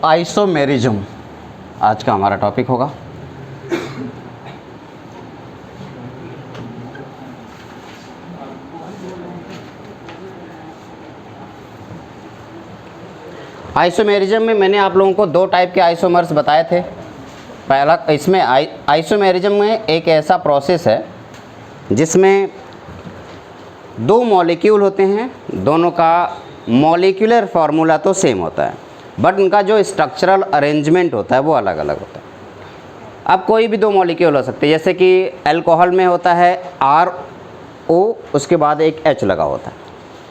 Isomerism आज का हमारा टॉपिक होगा। आइसोमेरिज्म में मैंने आप लोगों को दो टाइप के आइसोमर्स बताए थे। पहला इसमें आइसोमेरिज्म में एक ऐसा प्रोसेस है जिसमें दो मॉलिक्यूल होते हैं, दोनों का मॉलिक्यूलर फार्मूला तो सेम होता है बट उनका जो स्ट्रक्चरल अरेंजमेंट होता है वो अलग अलग होता है। अब कोई भी दो मॉलिक्यूल हो सकते हैं, जैसे कि अल्कोहल में होता है RO, उसके बाद एक H लगा होता है।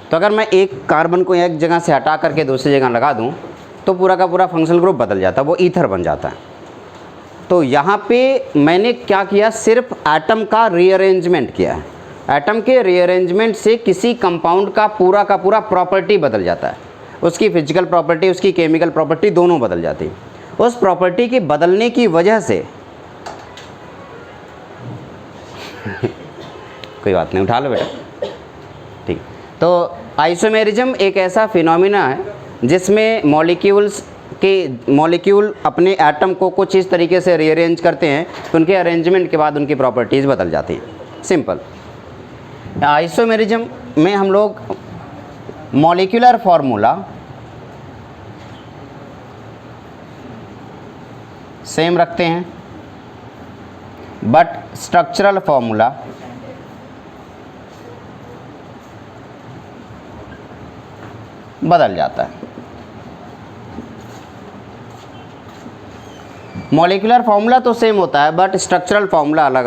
तो अगर मैं एक कार्बन को एक जगह से हटा करके दूसरी जगह लगा दूं तो पूरा का पूरा फंक्शनल ग्रुप बदल जाता है, वो ईथर बन जाता है। तो यहाँ पे मैंने क्या किया, सिर्फ एटम का रीअरेंजमेंट किया है। एटम के रीअरेंजमेंट से किसी कंपाउंड का पूरा प्रॉपर्टी बदल जाता है, उसकी फिजिकल प्रॉपर्टी, उसकी केमिकल प्रॉपर्टी दोनों बदल जाती है। उस प्रॉपर्टी के बदलने की वजह से कोई बात नहीं, उठा लो बेटा, ठीक। तो आइसोमेरिज्म एक ऐसा फिनोमिना है जिसमें मॉलिक्यूल अपने एटम को कुछ इस तरीके से रीअरेंज करते हैं तो उनके अरेंजमेंट के बाद उनकी प्रॉपर्टीज़ बदल जाती हैं। सिंपल। आइसोमेरिज्म में हम लोग मॉलिक्यूलर फार्मूला सेम रखते हैं बट स्ट्रक्चरल फार्मूला बदल जाता है। मॉलिक्यूलर फार्मूला तो सेम होता है बट स्ट्रक्चरल फार्मूला अलग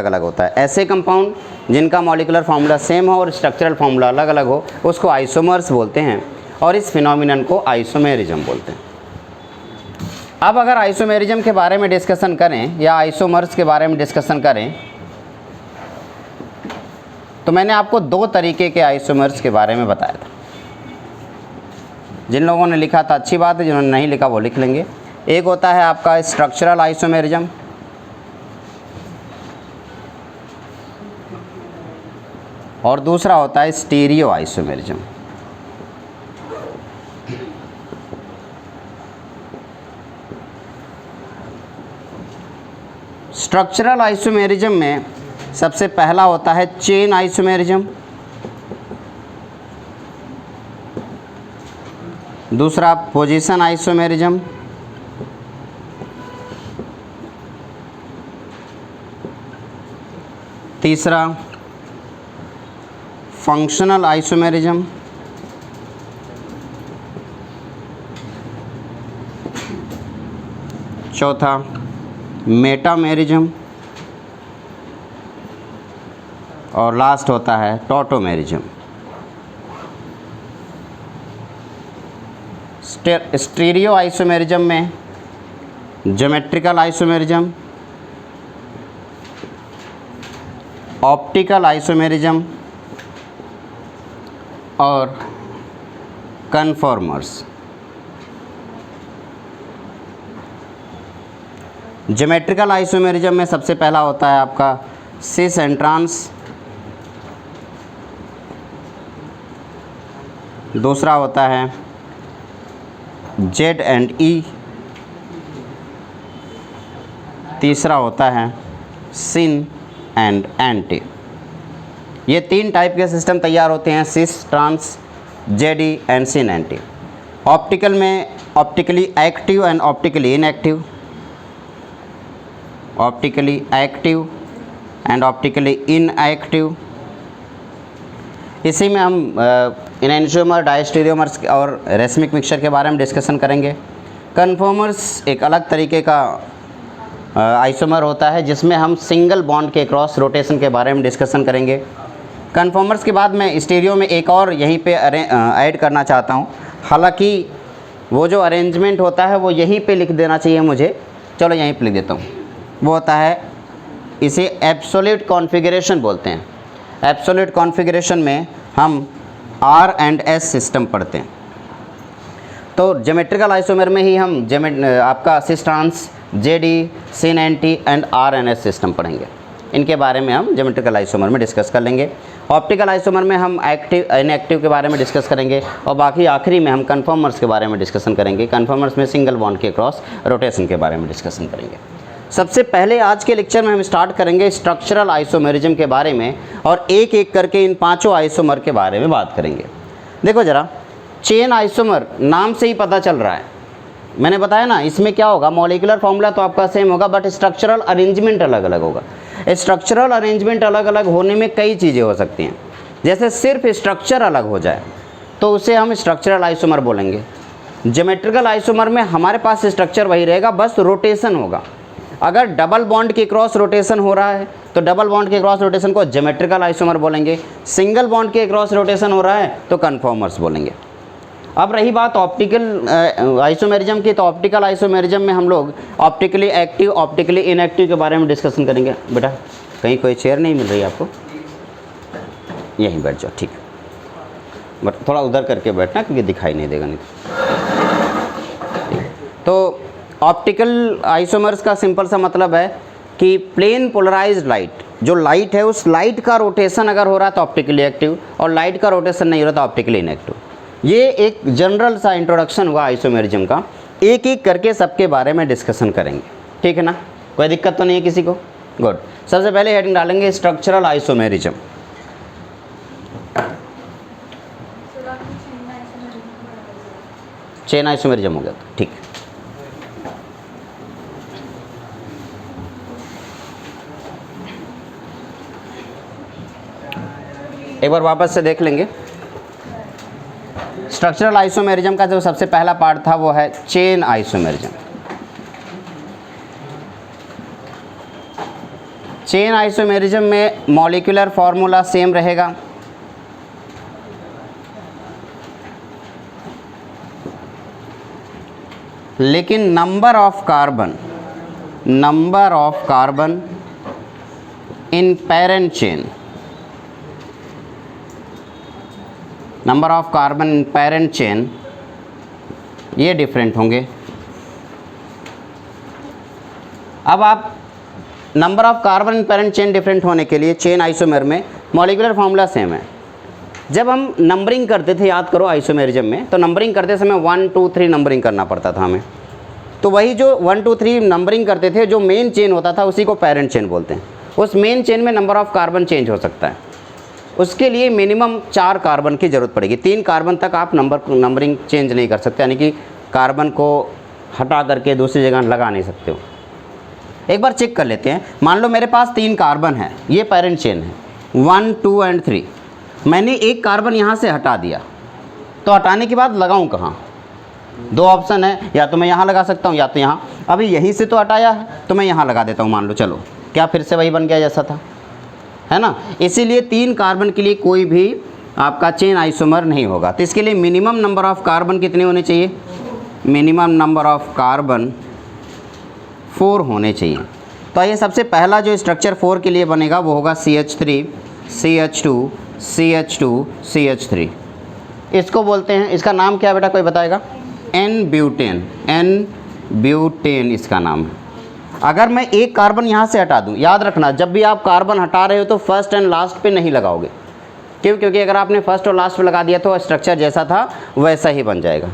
अलग होता है। ऐसे कंपाउंड जिनका मॉलिक्यूलर फार्मूला सेम हो और स्ट्रक्चरल फार्मूला अलग अलग हो उसको आइसोमर्स बोलते हैं और इस फिनोमिनन को आइसोमेरिज्म बोलते हैं। अब अगर आइसोमेरिज्म के बारे में डिस्कशन करें या आइसोमर्स के बारे में डिस्कशन करें तो मैंने आपको दो तरीके के आइसोमर्स के बारे में बताया था। जिन लोगों ने लिखा था अच्छी बात है, जिन्होंने नहीं लिखा वो लिख लेंगे। एक होता है आपका स्ट्रक्चरल आइसोमेरिज्म और दूसरा होता है स्टीरियो आइसोमेरिज्म। स्ट्रक्चरल आइसोमेरिज्म में सबसे पहला होता है चेन आइसोमेरिज्म, दूसरा पोजीशन आइसोमेरिज्म, तीसरा फंक्शनल आइसोमेरिज्म, चौथा मेटामेरिज्म और लास्ट होता है टॉटोमेरिज्म। स्टीरियो आइसोमेरिज्म में ज्योमेट्रिकल आइसोमेरिज्म, ऑप्टिकल आइसोमेरिज्म और कन्फॉर्मर्स। ज्योमेट्रिकल आइसोमेरिज्म में सबसे पहला होता है आपका सिस एंड ट्रांस, दूसरा होता है जेड एंड ई, तीसरा होता है सिन एंड एंटी। ये तीन टाइप के सिस्टम तैयार होते हैं, cis, trans, Z E and syn anti. Optical में optically active and optically inactive, optically active and optically inactive. इसी में हम एनेंटियोमर, डायस्टेरियोमर्स और रेसमिक मिक्सचर के बारे में डिस्कशन करेंगे। कन्फॉर्मर्स एक अलग तरीके का आइसोमर होता है जिसमें हम सिंगल बॉन्ड के क्रॉस रोटेशन के बारे में डिस्कशन करेंगे। कन्फॉर्मर्स के बाद मैं स्टीरियो में एक और यहीं पे ऐड करना चाहता हूँ, हालांकि वो जो अरेंजमेंट होता है वो यहीं पे लिख देना चाहिए मुझे, चलो यहीं पे लिख देता हूँ। वो होता है, इसे एब्सोल्यूट कॉन्फ़िगरेशन बोलते हैं। एब्सोल्यूट कॉन्फ़िगरेशन में हम R एंड S सिस्टम पढ़ते हैं। तो ज्योमेट्रिकल आइसोमर में ही हम आपका cis trans, Z E, syn anti and R and S system पढ़ेंगे। इनके बारे में हम ज्योमेट्रिकल आइसोमर में डिस्कस कर लेंगे। ऑप्टिकल आइसोमर में हम एक्टिव इनएक्टिव के बारे में डिस्कस करेंगे और बाकी आखिरी में हम कन्फर्मर्स के बारे में डिस्कशन करेंगे। कन्फर्मर्स में सिंगल बॉन्ड के क्रॉस रोटेशन के बारे में डिस्कशन करेंगे। सबसे पहले आज के लेक्चर में हम स्टार्ट करेंगे स्ट्रक्चरल आइसोमेरिज्म के बारे में और एक एक करके इन पांचों आइसोमर के बारे में बात करेंगे। देखो ज़रा, चेन आइसोमर नाम से ही पता चल रहा है, मैंने बताया ना, इसमें क्या होगा, मॉलिक्यूलर फॉर्मूला तो आपका सेम होगा बट स्ट्रक्चरल अरेंजमेंट अलग अलग होगा। स्ट्रक्चरल अरेंजमेंट अलग अलग होने में कई चीज़ें हो सकती हैं, जैसे सिर्फ स्ट्रक्चर अलग हो जाए तो उसे हम स्ट्रक्चरल आइसोमर बोलेंगे। ज्योमेट्रिकल आइसोमर में हमारे पास स्ट्रक्चर वही रहेगा, बस रोटेशन होगा। अगर डबल बॉन्ड की क्रॉस रोटेशन हो रहा है तो डबल बॉन्ड के क्रॉस रोटेशन को ज्योमेट्रिकल आइसोमर बोलेंगे, सिंगल बॉन्ड के क्रॉस रोटेशन हो रहा है तो कन्फॉर्मर्स बोलेंगे। अब रही बात ऑप्टिकल आइसोमेरिज्म की, तो ऑप्टिकल आइसोमेरिज्म में हम लोग ऑप्टिकली एक्टिव, ऑप्टिकली इनएक्टिव के बारे में डिस्कशन करेंगे। बेटा कहीं कोई चेयर नहीं मिल रही आपको, यहीं बैठ जाओ, ठीक, बट थोड़ा उधर करके बैठना क्योंकि दिखाई नहीं देगा नहीं। तो ऑप्टिकल आइसोमर्स का सिंपल सा मतलब है कि प्लेन पोलराइज्ड लाइट, जो लाइट है उस लाइट का रोटेशन अगर हो रहा है तो ऑप्टिकली एक्टिव, और लाइट का रोटेशन नहीं हो रहा तो ऑप्टिकली इनएक्टिव। ये एक जनरल सा इंट्रोडक्शन हुआ आइसोमेरिज्म का, एक एक करके सबके बारे में डिस्कशन करेंगे, ठीक है ना, कोई दिक्कत तो नहीं है किसी को? गुड। सबसे पहले हेडिंग डालेंगे स्ट्रक्चरल आइसोमेरिज्म। चेन आइसोमेरिज्म हो गया, ठीक। एक बार वापस से देख लेंगे। स्ट्रक्चरल आइसोमेरिज्म का जो सबसे पहला पार्ट था वो है चेन आइसोमेरिज्म। चेन आइसोमेरिज्म में मॉलिक्यूलर फॉर्मूला सेम रहेगा, लेकिन number of carbon in parent chain, number of carbon in parent chain ये डिफरेंट होंगे। अब आप number of carbon in parent chain different होने के लिए चेन आइसोमेर में मॉलिक्यूलर फॉर्मूला सेम है। जब हम नंबरिंग करते थे, याद करो आइसोमेरिज्म में, तो नंबरिंग करते समय 1 2 3 नंबरिंग करना पड़ता था हमें। तो वही जो 1 2 3 नंबरिंग करते थे, जो मेन चेन होता था उसी को पेरेंट चेन बोलते हैं। उस मेन चेन में नंबर ऑफ कार्बन चेंज हो सकता है, उसके लिए मिनिमम 4 कार्बन की ज़रूरत पड़ेगी। 3 कार्बन तक आप नंबरिंग चेंज नहीं कर सकते, यानी कि कार्बन को हटा करके दूसरी जगह लगा नहीं सकते हो। एक बार चेक कर लेते हैं। मान लो मेरे पास 3 कार्बन है, ये पेरेंट चेन है 1 2 एंड 3। मैंने एक कार्बन यहाँ से हटा दिया, तो हटाने के बाद लगाऊँ कहाँ? 2 ऑप्शन है, या तो मैं यहाँ लगा सकता हूँ या तो यहाँ। अभी यहीं से तो हटाया है तो मैं यहाँ लगा देता हूँ, मान लो, चलो क्या फिर से वही बन गया जैसा था, है ना। इसीलिए 3 कार्बन के लिए कोई भी आपका चेन आइसोमर नहीं होगा। तो इसके लिए मिनिमम नंबर ऑफ कार्बन कितने होने चाहिए? मिनिमम नंबर ऑफ कार्बन 4 होने चाहिए। तो ये सबसे पहला जो स्ट्रक्चर 4 के लिए बनेगा वो होगा CH3 CH2 CH2 CH3। इसको बोलते हैं, इसका नाम क्या बेटा कोई बताएगा? N ब्यूटेन इसका नाम है। अगर मैं एक कार्बन यहाँ से हटा दूँ, याद रखना जब भी आप कार्बन हटा रहे हो तो फर्स्ट एंड लास्ट पे नहीं लगाओगे। क्यों? क्योंकि अगर आपने फर्स्ट और लास्ट पे लगा दिया तो स्ट्रक्चर जैसा था वैसा ही बन जाएगा।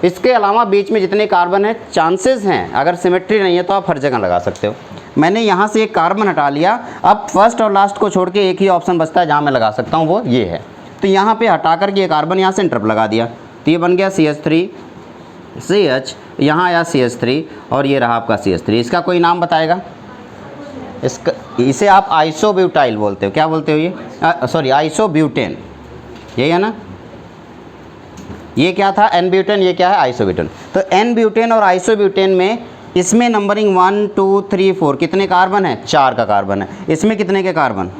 इसके अलावा बीच में जितने कार्बन हैं, चांसेस हैं अगर सिमेट्री नहीं है तो आप हर जगह लगा सकते हो। मैंने यहाँ से एक कार्बन हटा लिया, अब फर्स्ट और लास्ट को छोड़ के एक ही ऑप्शन बचता है जहाँ मैं लगा सकता हूँ, वो ये है। तो यहाँ पर हटा करके ये कार्बन यहाँ सेंटर पर लगा दिया तो ये बन गया CH3 CH, यहाँ आया CH3 और ये रहा आपका CH3। इसका कोई नाम बताएगा? इसका, इसे आप आइसोब्यूटाइल बोलते हो। क्या बोलते हो ये? सॉरी, आइसोब्यूटेन, यही है ना। ये क्या था? N ब्यूटेन, ये क्या है? आइसोब्यूटेन। तो N ब्यूटेन और आइसोब्यूटेन में इसमें नंबरिंग 1 2 3 4 कितने कार्बन है? 4 का कार्बन है। इसमें कितने के कार्बन?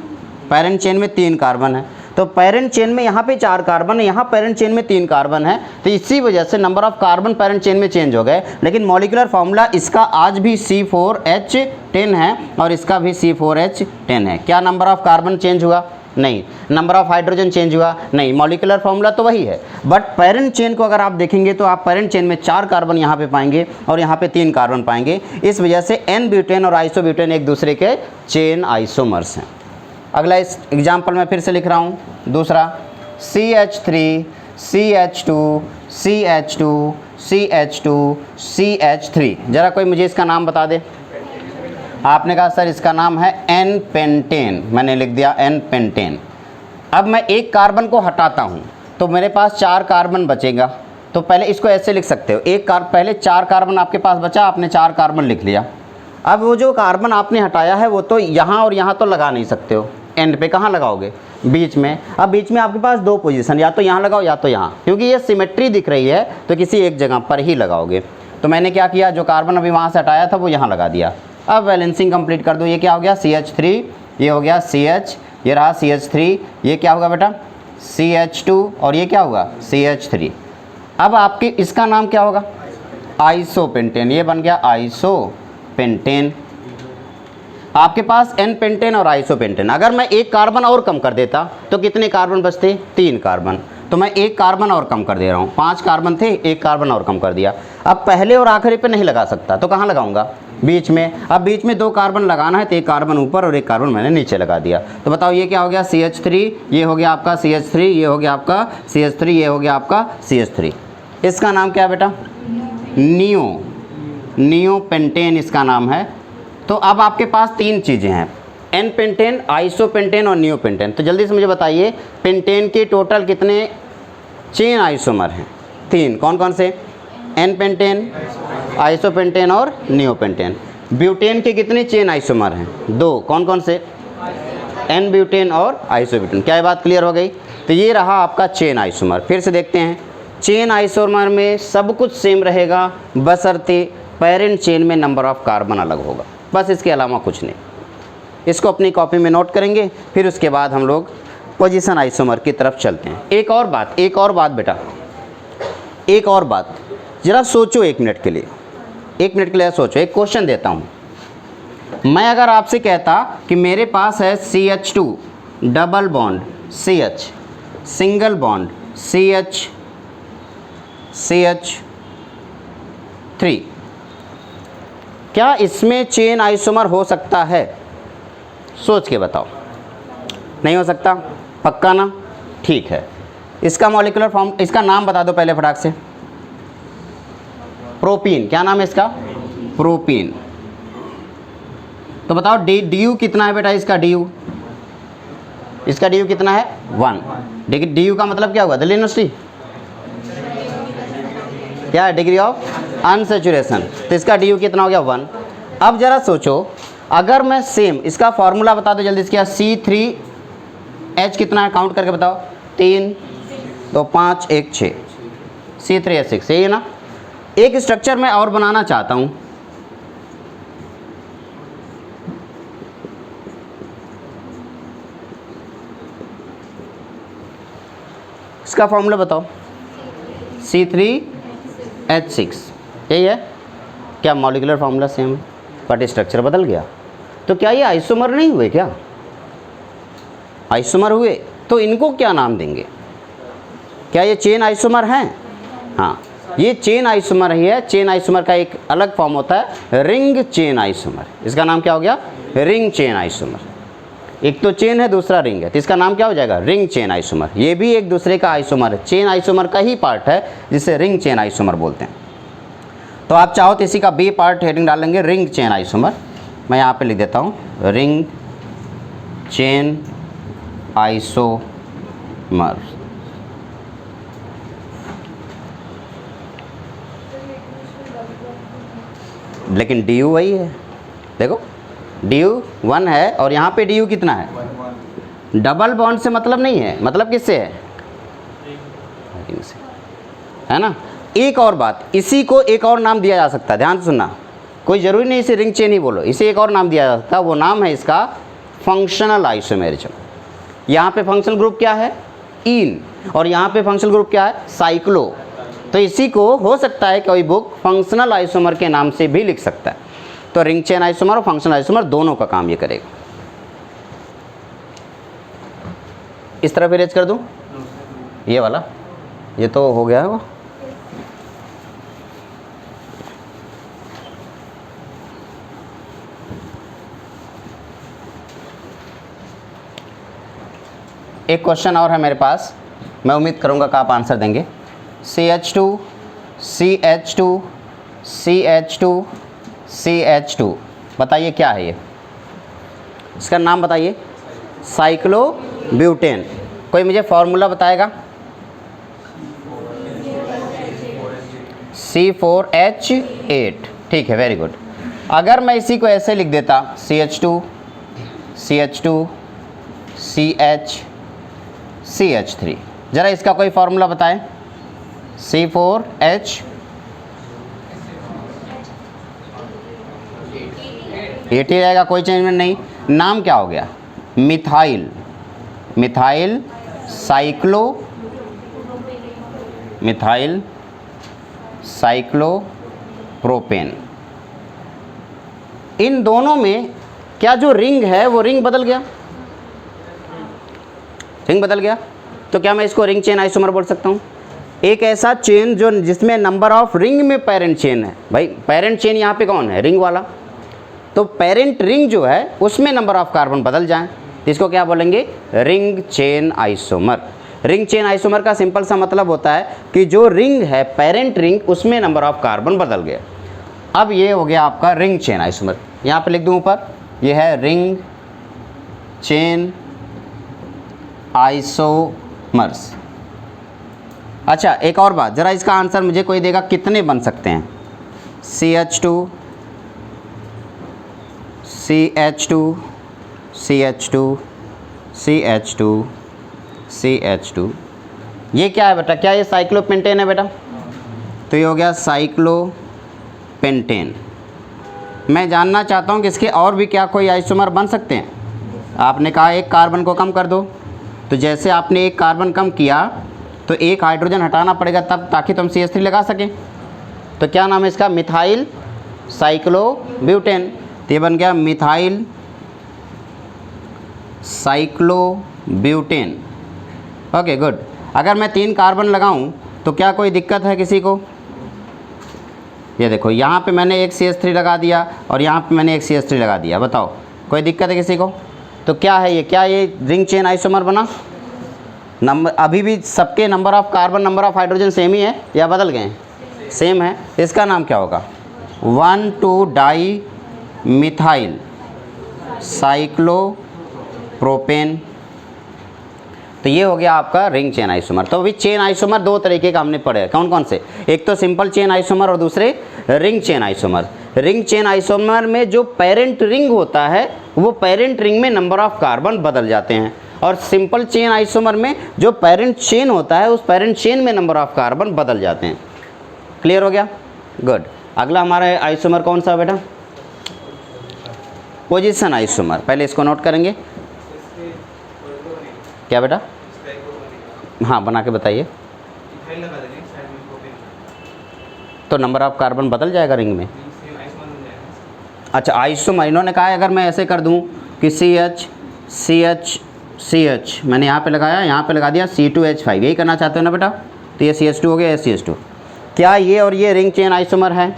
पेरेंट चेन में 3 कार्बन है। तो पेरेंट चेन में यहाँ पे 4 कार्बन है, यहाँ पेरेंट चेन में 3 कार्बन है। तो इसी वजह से number of carbon parent chain में चेंज हो गए, लेकिन मॉलिक्यूलर फार्मूला इसका आज भी C4H10 है और इसका भी C4H10 है। क्या नंबर ऑफ कार्बन चेंज हुआ? नहीं। नंबर ऑफ हाइड्रोजन चेंज हुआ? नहीं। मॉलिक्यूलर फॉर्मूला तो वही है, बट पेरेंट चेन को अगर आप देखेंगे तो आप पेरेंट चेन में 4 कार्बन यहाँ पे पाएंगे और यहाँ पे 3 कार्बन पाएंगे। इस वजह से एन ब्यूटेन और आइसोब्यूटेन एक दूसरे के चेन आइसोमर्स हैं। अगला इस एग्जाम्पल में फिर से लिख रहा हूँ, दूसरा CH3 CH2 CH2 CH2 CH3। ज़रा कोई मुझे इसका नाम बता दे। आपने कहा सर इसका नाम है एन पेंटेन, मैंने लिख दिया एन पेंटेन। अब मैं एक कार्बन को हटाता हूँ तो मेरे पास 4 कार्बन बचेगा। तो पहले इसको ऐसे लिख सकते हो, पहले 4 कार्बन आपके पास बचा, आपने 4 कार्बन लिख लिया। अब वो जो कार्बन आपने हटाया है वो तो यहाँ और यहाँ तो लगा नहीं सकते हो, एंड पे कहाँ लगाओगे? बीच में। अब बीच में आपके पास 2 पोजीशन, या तो यहाँ लगाओ या तो यहाँ, क्योंकि ये सिमेट्री दिख रही है तो किसी एक जगह पर ही लगाओगे। तो मैंने क्या किया, जो कार्बन अभी वहाँ से हटाया था वो यहाँ लगा दिया। अब बैलेंसिंग कंप्लीट कर दो। ये क्या हो गया CH3, ये हो गया CH, ये रहा CH3, ये क्या होगा बेटा CH2 और ये क्या होगा CH3। अब आपके इसका नाम क्या होगा? आइसोपेंटेन। ये बन गया आइसोपेंटेन। आपके पास एन पेंटेन और आइसोपेंटेन। अगर मैं एक कार्बन और कम कर देता तो कितने कार्बन बचते? 3 कार्बन। तो मैं एक कार्बन और कम कर दे रहा हूँ, 5 कार्बन थे, एक कार्बन और कम कर दिया। अब पहले और आखिरी पे नहीं लगा सकता तो कहाँ लगाऊंगा? बीच में। अब बीच में 2 कार्बन लगाना है तो एक कार्बन ऊपर और एक कार्बन मैंने नीचे लगा दिया। तो बताओ ये क्या हो गया? CH3, ये हो गया आपका CH3, ये हो गया आपका CH3, ये हो गया आपका CH3। इसका नाम क्या है बेटा? नियो पेंटेन इसका नाम है। तो अब आपके पास 3 चीज़ें हैं, एन पेंटेन, आइसोपेंटेन और नियो पेंटेन। तो जल्दी से मुझे बताइए पेंटेन के टोटल कितने चेन आइसोमर हैं? 3। कौन कौन से? एन पेंटेन, आइसोपेंटेन और नियो पेंटेन। ब्यूटेन के कितने चेन आइसोमर हैं? 2। कौन कौन से? एन ब्यूटेन और आइसोब्यूटेन। क्या ये बात क्लियर हो गई? तो ये रहा आपका चेन आइसोमर। फिर से देखते हैं, चेन आइसोमर में सब कुछ सेम रहेगा बशर्ते पेरेंट चेन में नंबर ऑफ कार्बन अलग होगा, बस इसके अलावा कुछ नहीं। इसको अपनी कॉपी में नोट करेंगे, फिर उसके बाद हम लोग पोजीशन आइसोमर की तरफ चलते हैं। एक और बात बेटा, एक और बात, ज़रा सोचो 1 मिनट के लिए, 1 मिनट के लिए सोचो। एक क्वेश्चन देता हूँ, मैं अगर आपसे कहता कि मेरे पास है CH2 double bond CH, single bond CH3, क्या इसमें चेन आइसोमर हो सकता है? सोच के बताओ। नहीं हो सकता? पक्का ना? ठीक है। इसका मॉलिक्यूलर फॉर्म, इसका नाम बता दो पहले फटाक से। प्रोपीन। क्या नाम है इसका? प्रोपीन। तो बताओ DU कितना है बेटा इसका? इसका DU कितना है? 1। DU का मतलब क्या हुआ? दिल्ली यूनिवर्सिटी क्या है? Degree of unsaturation. तो इसका DU कितना हो गया? 1। अब ज़रा सोचो, अगर मैं सेम इसका फॉर्मूला बता दो जल्दी से, क्या C3H कितना है? काउंट करके बताओ। 3 2 5 1 6, C3H6, यही है ना? एक स्ट्रक्चर मैं और बनाना चाहता हूँ, इसका फॉर्मूला बताओ। C3H6, यही है? क्या मॉलिक्यूलर फार्मूला सेम है बट स्ट्रक्चर बदल गया? तो क्या ये आइसोमर नहीं हुए? क्या आइसोमर हुए? तो इनको क्या नाम देंगे? क्या ये चेन आइसोमर हैं? हाँ, ये चेन आइसोमर ही है। चेन आइसोमर का एक अलग फॉर्म होता है रिंग चेन आइसोमर। इसका नाम क्या हो गया? Ring chain isomer. एक तो चेन है, दूसरा रिंग है, तो इसका नाम क्या हो जाएगा? Ring chain isomer. ये भी एक दूसरे का आइसोमर है, चेन आइसोमर का ही पार्ट है जिसे रिंग चेन आइसोमर बोलते हैं। तो आप चाहो तो इसी का बी पार्ट हेडिंग डाल लेंगे, रिंग चेन आइसोमर। मैं यहाँ पे लिख देता हूँ रिंग चेन आइसोमर। लेकिन DU वही है, देखो DU 1 है और यहाँ पे DU कितना है? डबल बॉन्ड से मतलब नहीं है, मतलब किससे है? है ना? एक और बात, इसी को एक और नाम दिया जा सकता है, ध्यान से सुनना, कोई ज़रूरी नहीं इसे रिंग चेन ही बोलो, इसे एक और नाम दिया जा सकता है। वो नाम है इसका फंक्शनल आइसोमेरिज्म। यहाँ पे फंक्शनल ग्रुप क्या है? इन, और यहाँ पे फंक्शनल ग्रुप क्या है? साइक्लो। तो इसी को हो सकता है कोई बुक फंक्शनल आइसोमर के नाम से भी लिख सकता है। तो रिंग चेन आइसोमर और फंक्शनल आइसोमर दोनों का काम ये करेगा। इस तरफ इरेज कर दूं, ये वाला, ये तो हो गया है वो। एक क्वेश्चन और है मेरे पास, मैं उम्मीद करूंगा कि आप आंसर देंगे। CH2 CH2 CH2 CH2, बताइए क्या है ये, इसका नाम बताइए। साइक्लोब्यूटेन। कोई मुझे फॉर्मूला बताएगा? C4H8, ठीक है, वेरी गुड। अगर मैं इसी को ऐसे लिख देता CH2 CH2 CH CH3, ज़रा इसका कोई फॉर्मूला बताएं। C4H8 ही रहेगा, कोई चेंजमेंट नहीं। नाम क्या हो गया? Methyl, methyl cyclo, methyl cyclopropane. इन दोनों में क्या जो रिंग है वो रिंग बदल गया, रिंग बदल गया, तो क्या मैं इसको रिंग चेन आइसोमर बोल सकता हूँ? एक ऐसा चेन जो जिसमें नंबर ऑफ रिंग में पेरेंट चेन है। भाई पेरेंट चेन यहाँ पे कौन है? रिंग वाला। तो पेरेंट रिंग जो है उसमें नंबर ऑफ कार्बन बदल जाएं, तो इसको क्या बोलेंगे? Ring chain isomer. Ring chain isomer का सिंपल सा मतलब होता है कि जो रिंग है पेरेंट रिंग, उसमें नंबर ऑफ कार्बन बदल गया। अब ये हो गया आपका रिंग चेन आइसोमर। यहाँ पे लिख दूँ ऊपर, ये है रिंग चेन आइसोमर्स। अच्छा एक और बात, ज़रा इसका आंसर मुझे कोई देगा कितने बन सकते हैं? CH2 CH2 CH2 CH2 CH2, ये क्या है बेटा? क्या ये साइक्लोपेंटेन है बेटा? तो ये हो गया साइक्लोपेंटेन। मैं जानना चाहता हूँ कि इसके और भी क्या कोई आइसोमर बन सकते हैं? आपने कहा एक कार्बन को कम कर दो, तो जैसे आपने एक कार्बन कम किया तो एक हाइड्रोजन हटाना पड़ेगा तब, ताकि तुम CH3 लगा सकें। तो क्या नाम है इसका? Methyl cyclobutane. तो ये बन गया मिथाइल साइक्लोब्यूटेन। Okay good. अगर मैं 3 कार्बन लगाऊं तो क्या कोई दिक्कत है किसी को? ये देखो यहाँ पे मैंने एक CH3 लगा दिया और यहाँ पे मैंने एक CH3 लगा दिया, बताओ कोई दिक्कत है किसी को? तो क्या है ये? क्या ये रिंग चेन आइसोमर बना? नंबर अभी भी सबके number of carbon, number of hydrogen same ही है या बदल गए हैं? सेम है। इसका नाम क्या होगा? 1,2-डाई मिथाइल साइक्लोप्रोपेन। तो ये हो गया आपका रिंग चेन आइसोमर। तो अभी चेन आइसोमर दो तरीके का हमने पढ़े, कौन कौन से? एक तो सिंपल चेन आइसोमर और दूसरे ring chain isomer. Ring chain isomer में जो पेरेंट रिंग होता है वो पेरेंट रिंग में नंबर ऑफ कार्बन बदल जाते हैं, और सिंपल चेन आइसोमर में जो पेरेंट चेन होता है उस पेरेंट चेन में नंबर ऑफ कार्बन बदल जाते हैं। क्लियर हो गया? गुड। अगला हमारा आइसोमर कौन सा बेटा? Position isomer. पहले इसको नोट करेंगे। क्या बेटा? हाँ बना के बताइए। तो नंबर ऑफ कार्बन बदल जाएगा रिंग में। अच्छा आइसोमर, इन्होंने कहा है अगर मैं ऐसे कर दूं कि CH CH CH मैंने यहाँ पे लगाया, यहाँ पे लगा दिया C2H5, यही करना चाहते हो ना बेटा? तो ये CH2 हो गया, ये CH2। क्या ये और ये रिंग चेन आइसोमर है?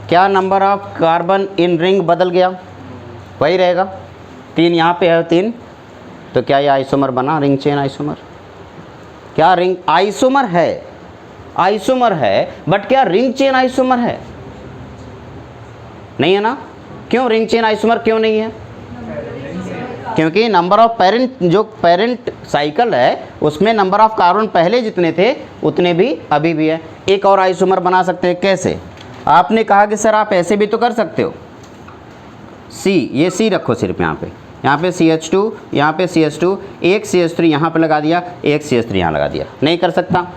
क्या number of carbon in ring बदल गया? वही रहेगा। 3 यहाँ पे है 3, तो क्या ये आइसोमर बना रिंग चेन आइसोमर? क्या रिंग आइसोमर है? आइसोमर है, बट क्या रिंग चेन आइसोमर है? नहीं है ना? क्यों रिंग चेन आइसोमर क्यों नहीं है? क्योंकि नंबर ऑफ पेरेंट, जो पेरेंट साइकिल है उसमें नंबर ऑफ कार्बन पहले जितने थे उतने भी अभी भी है। एक और आइसोमर बना सकते हैं, कैसे? आपने कहा कि सर आप ऐसे भी तो कर सकते हो। C, ये C रखो सिर्फ यहाँ पे CH2, यहाँ पे CH2, एक CH3 यहाँ पे लगा दिया, एक CH3 यहाँ लगा दिया, नहीं कर सकता।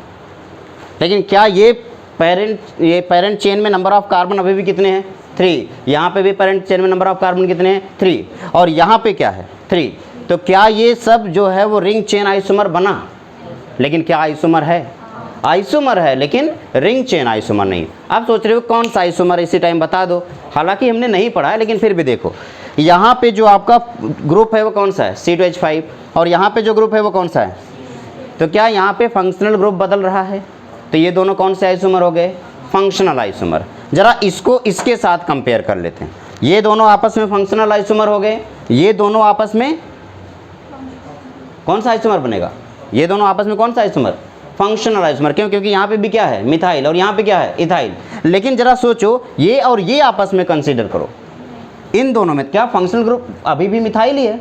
लेकिन क्या ये पेरेंट चेन में नंबर ऑफ कार्बन अभी भी कितने हैं? 3। यहाँ पे भी पेरेंट चेन में नंबर ऑफ कार्बन कितने हैं? 3। और यहाँ पे क्या है? 3। तो क्या ये सब जो है वो रिंग चेन आइसोमर बना? लेकिन क्या आइसोमर है? आइसोमर है, लेकिन रिंग चेन आइसोमर नहीं। आप सोच रहे हो कौन सा आइसोमर, इसी टाइम बता दो। हालांकि हमने नहीं पढ़ा है, लेकिन फिर भी देखो, यहाँ पे जो आपका ग्रुप है वो कौन सा है, C2H5, और यहाँ पे जो ग्रुप है वो कौन सा है। तो क्या यहाँ पे फंक्शनल ग्रुप बदल रहा है, तो ये दोनों कौन से आइसोमर हो गए, फंक्शनल आइसोमर। जरा इसको इसके साथ कंपेयर कर लेते हैं, ये दोनों आपस में फंक्शनल आइसोमर हो गए, ये दोनों आपस में कौन सा आइसोमर बनेगा, ये दोनों आपस में कौन सा आइसोमर, फंक्शनल आइसोमर। क्यों, क्योंकि यहाँ पे भी क्या है, मिथाइल, और यहाँ पे क्या है, इथाइल। लेकिन जरा सोचो, ये और ये आपस में कंसीडर करो, इन दोनों में क्या फंक्शनल ग्रुप अभी भी मिथाइल ही है,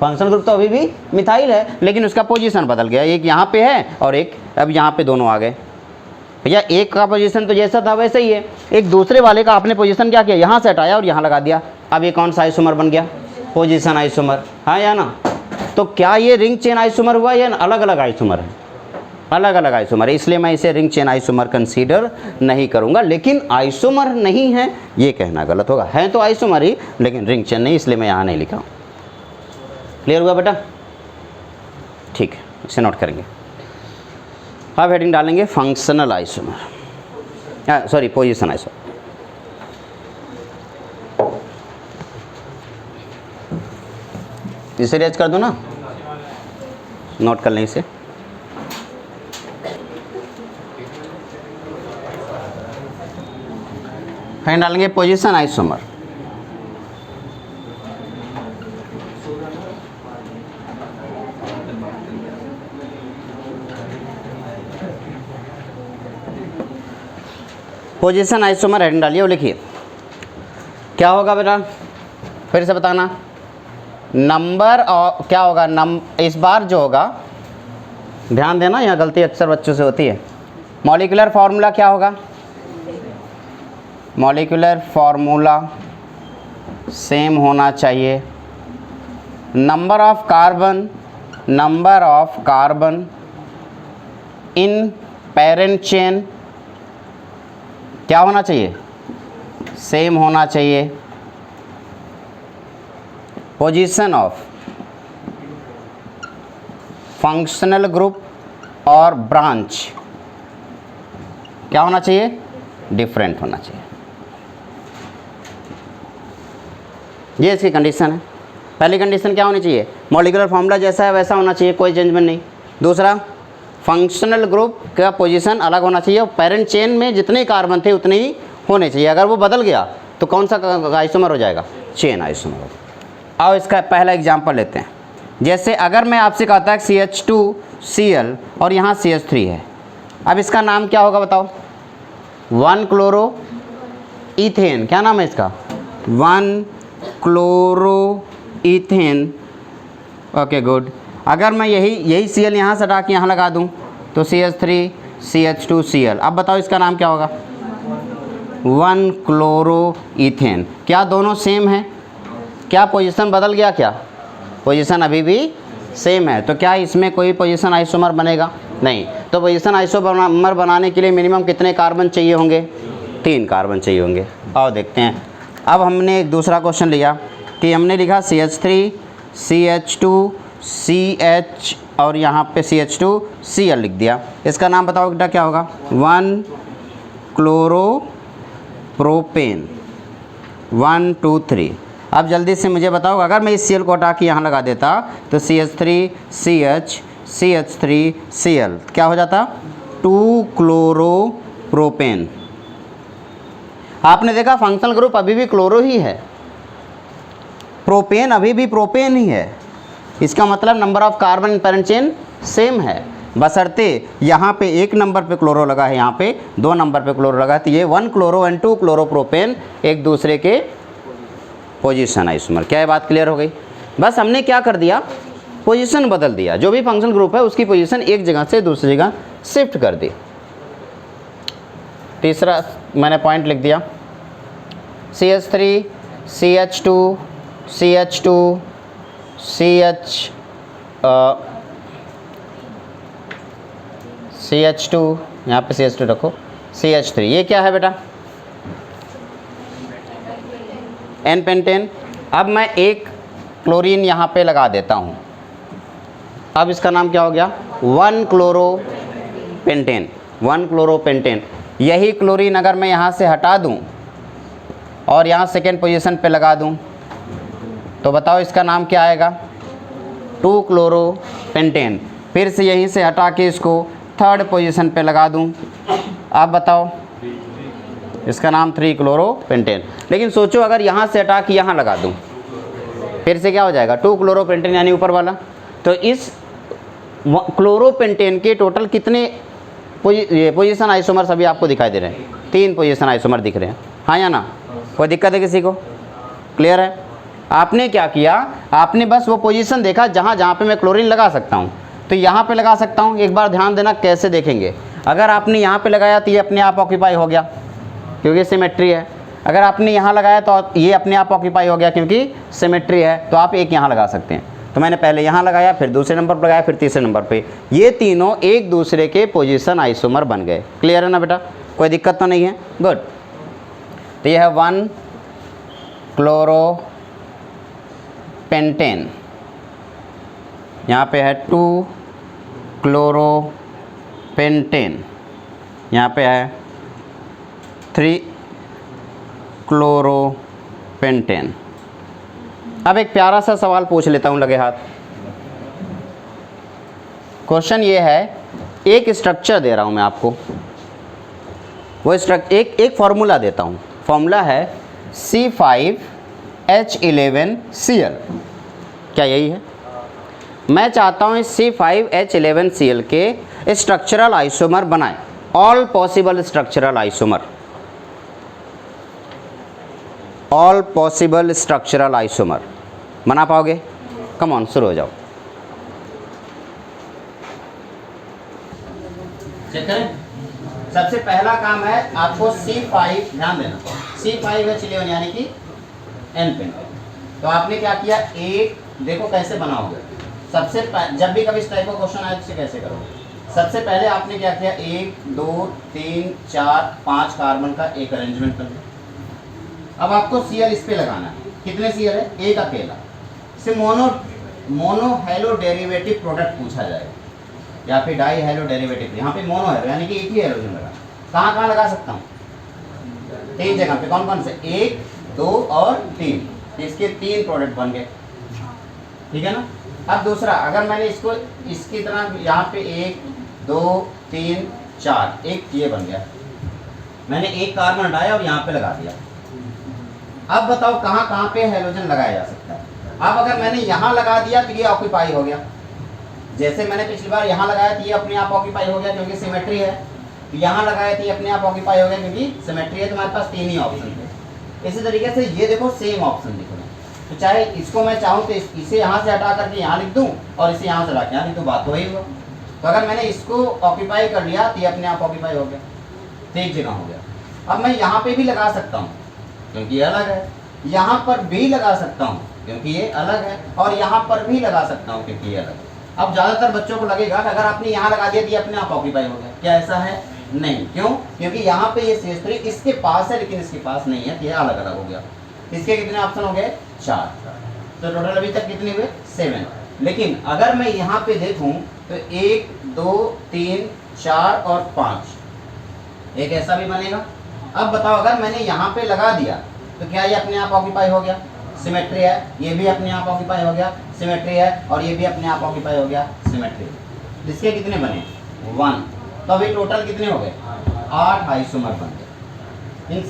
फंक्शनल ग्रुप तो अभी भी मिथाइल है, लेकिन उसका पोजीशन बदल गया, एक यहाँ पे है और एक अब यहाँ पे दोनों आ गए। भैया एक का पोजीशन तो जैसा था वैसे ही है, एक दूसरे वाले का आपने पोजीशन क्या किया, यहाँ से हटाया और यहाँ लगा दिया। अब ये कौन सा आइसोमर बन गया, पोजीशन आइसोमर, हाँ या ना। तो क्या ये रिंग चेन आइसोमर हुआ या अलग अलग आइसोमर है, अलग अलग आइसोमर है, इसलिए मैं इसे रिंग चेन आइसोमर कंसीडर नहीं करूँगा। लेकिन आइसोमर नहीं है ये कहना गलत होगा, है तो आइसोमर ही लेकिन रिंग चेन नहीं, इसलिए मैं यहाँ नहीं लिखा हूँ। क्लियर हुआ बेटा, ठीक है, इसे नोट करेंगे। अब हेडिंग डालेंगे functional isomer, sorry position isomer. इसे रेज कर दो ना, नोट कर लें इसे। हेडिंग डालेंगे position isomer. Position isomer heading डालिए और लिखिए क्या होगा बेटा, फिर से बताना। नंबर और क्या होगा, इस बार जो होगा, ध्यान देना, यहाँ गलती अक्सर बच्चों से होती है। मॉलिक्यूलर फार्मूला क्या होगा, मॉलिक्यूलर फार्मूला सेम होना चाहिए। Number of carbon in parent chain क्या होना चाहिए, सेम होना चाहिए। पोजीशन ऑफ फंक्शनल ग्रुप और ब्रांच क्या होना चाहिए, डिफरेंट होना चाहिए। ये इसकी कंडीशन है। पहली कंडीशन क्या होनी चाहिए, मॉलिक्यूलर फार्मूला जैसा है वैसा होना चाहिए, कोई चेंजमेंट नहीं। दूसरा, फंक्शनल ग्रुप का पोजीशन अलग होना चाहिए और पेरेंट चेन में जितने कार्बन थे उतने ही होने चाहिए। अगर वो बदल गया तो कौन सा आइसोमर हो जाएगा, चेन आइसोमर होगा। आओ इसका पहला एग्जांपल लेते हैं। जैसे अगर मैं आपसे कहता है CH2Cl और यहाँ CH3 है, अब इसका नाम क्या होगा बताओ, 1-क्लोरो-ईथेन। क्या नाम है इसका, 1-क्लोरो-ईथेन। Okay good. अगर मैं यही Cl यहाँ से हटा के यहाँ लगा दूँ तो CH3 CH2Cl। अब बताओ इसका नाम क्या होगा, 1-क्लोरो-ईथेन। क्या दोनों सेम हैं, क्या पोजीशन बदल गया, क्या पोजीशन अभी भी सेम है। तो क्या इसमें कोई पोजीशन आइसोमर बनेगा, नहीं। तो पोजीशन आइसोमर बनाने के लिए मिनिमम कितने कार्बन चाहिए होंगे, 3 कार्बन चाहिए होंगे। आओ देखते हैं। अब हमने एक दूसरा क्वेश्चन लिया कि हमने लिखा CH3 CH2 CH और यहाँ पे CH2Cl लिख दिया। इसका नाम बताओ बेटा क्या होगा, 1-क्लोरोप्रोपेन। 1 2 3। अब जल्दी से मुझे बताओ, अगर मैं इस Cl को हटा के यहाँ लगा देता तो CH3 CH CH3 Cl क्या हो जाता, 2-क्लोरोप्रोपेन। आपने देखा फंक्शनल ग्रुप अभी भी क्लोरो ही है, प्रोपेन अभी भी प्रोपेन ही है। इसका मतलब number of carbon in parent chain same है, बशर्ते यहाँ पे 1 नंबर पे क्लोरो लगा है, यहाँ पे 2 नंबर पे क्लोरो लगा है। तो ये 1-क्लोरो एंड 2-क्लोरोप्रोपेन एक दूसरे के पोजीशन आइसोमर। क्या ये बात क्लियर हो गई। बस हमने क्या कर दिया, पोजीशन बदल दिया। जो भी फंक्शनल ग्रुप है उसकी पोजीशन एक जगह से दूसरी जगह शिफ्ट कर दी। तीसरा मैंने पॉइंट लिख दिया, CH3 CH2 CH2 CH2 यहाँ पे CH2 रखो, CH3 ये क्या है बेटा, N पेंटेन। अब मैं एक क्लोरीन यहाँ पे लगा देता हूँ, अब इसका नाम क्या हो गया, 1-क्लोरोपेंटेन। 1-क्लोरोपेंटेन। यही क्लोरीन अगर मैं यहाँ से हटा दूँ और यहाँ सेकेंड पोजीशन पे लगा दूँ तो बताओ इसका नाम क्या आएगा, 2-क्लोरोपेंटेन। फिर से यहीं से हटा के इसको थर्ड पोजीशन पे लगा दूं, आप बताओ इसका नाम 3-क्लोरोपेंटेन। लेकिन सोचो अगर यहाँ से हटा के यहाँ लगा दूं, फिर से क्या हो जाएगा, 2-क्लोरोपेंटेन यानी ऊपर वाला। तो इस क्लोरोपेंटेन के टोटल कितने पोजीशन आइसोमर्स अभी आपको दिखाई दे रहे हैं, 3 पोजीशन आइसोमर दिख रहे हैं, हाँ या ना, कोई दिक्कत है किसी को, क्लियर है। आपने क्या किया, आपने बस वो पोजीशन देखा जहाँ जहाँ पे मैं क्लोरीन लगा सकता हूँ, तो यहाँ पे लगा सकता हूँ। एक बार ध्यान देना कैसे देखेंगे, अगर आपने यहाँ पे लगाया तो ये अपने आप ऑक्यूपाई हो गया क्योंकि सिमेट्री है। अगर आपने यहाँ लगाया तो ये अपने आप ऑक्यूपाई हो गया क्योंकि सिमेट्री है, तो आप एक यहाँ लगा सकते हैं। तो मैंने पहले यहाँ लगाया, फिर दूसरे नंबर पर लगाया, फिर तीसरे नंबर पे, ये तीनों एक दूसरे के पोजीशन आइसोमर बन गए। क्लियर है ना बेटा, कोई दिक्कत तो नहीं है, गुड। तो ये है 1-क्लोरोपेंटेन, यहाँ पे है 2-क्लोरोपेंटेन, यहाँ पे है 3-क्लोरोपेंटेन। अब एक प्यारा सा सवाल पूछ लेता हूँ लगे हाथ। क्वेश्चन ये है, एक स्ट्रक्चर दे रहा हूँ मैं आपको, वो एक फॉर्मूला देता हूँ। फॉर्मूला है C5H11Cl, क्या यही है? मैं चाहता हूँ इस C5H11Cl के स्ट्रक्चरल आइसोमर बनाएं, all possible structural isomer, all possible structural isomer बना पाओगे? कम ऑन, शुरू हो जाओ। चेक करें। सबसे पहला काम है आपको C5, ध्यान देना, C5H11 यानी कि N पेन। तो आपने क्या किया, एक देखो कैसे बनाओगे। सबसे जब भी कभी इस टाइप का क्वेश्चन आए तो कैसे करोगे, सबसे पहले आपने क्या किया, 1 2 3 4 5 कार्बन का एक अरेंजमेंट कर लिया। अब आपको Cl इस पे लगाना है, कितने Cl है, एक अकेला। इसे मोनो हैलो डेरिवेटिव प्रोडक्ट पूछा जाएगा या फिर डाई हैलो डेरिवेटिव। यहाँ पे मोनो हैलो यानी कि एक ही हैलोजन लगा, कहाँ कहाँ लगा सकता हूँ, 3 जगह पे। कौन कौन से, 1 2 और 3, इसके 3 प्रोडक्ट बन गए, ठीक है ना। अब दूसरा, अगर मैंने इसको इसकी तरह यहाँ पे 1 2 3 4, एक ये बन गया, मैंने एक कार्बन हटाया और यहाँ पे लगा दिया। अब बताओ कहाँ कहाँ पे हैलोजन लगाया जा सकता है। अब अगर मैंने यहाँ लगा दिया तो ये ऑक्यूपाई हो गया, जैसे मैंने पिछली बार यहाँ लगाया तो ये अपने आप ऑक्यूपाई हो गया क्योंकि सिमेट्री है। तो यहाँ लगाया तो ये अपने आप ऑक्यूपाई हो गया क्योंकि सिमेट्री है। तो हमारे पास 3 ही ऑप्शन थे। इसी तरीके से ये देखो सेम ऑप्शन दिख रहे हैं। तो चाहे इसको मैं चाहूँ तो इसे यहाँ से हटा करके यहाँ लिख दूँ और इसे यहाँ से हटा के यहाँ लिख दूँ, बात तो वही हुआ। तो अगर मैंने इसको ऑक्यूपाई कर लिया तो ये अपने आप ऑक्यूपाई हो गया, तो एक जगह हो गया। अब मैं यहाँ पे भी लगा सकता हूँ क्योंकि ये अलग है, यहाँ पर भी लगा सकता हूँ क्योंकि ये अलग है, और यहाँ पर भी लगा सकता हूँ क्योंकि ये अलग है। अब ज़्यादातर बच्चों को लगेगा कि अगर आपने यहाँ लगा दिया तो ये अपने आप ऑक्यूपाई हो गया, क्या ऐसा है? नहीं। क्यों? क्योंकि यहाँ पे ये CH3 इसके पास है लेकिन इसके पास नहीं है, तो ये अलग अलग हो गया। इसके कितने ऑप्शन हो गए? 4। तो टोटल अभी तक कितने हुए? 7। लेकिन अगर मैं यहाँ पे देखूँ तो 1 2 3 4 और 5, एक ऐसा भी बनेगा। अब बताओ अगर मैंने यहाँ पे लगा दिया तो क्या ये अपने आप ऑक्यूपाई हो गया? सिमेट्री है, ये भी अपने आप ऑक्यूपाई हो गया, सिमेट्री है, और ये भी अपने आप ऑक्यूपाई हो गया, सिमेट्री। इसके कितने बने? 1। तो अभी टोटल कितने हो गए? 8 आइसोमर बन गए।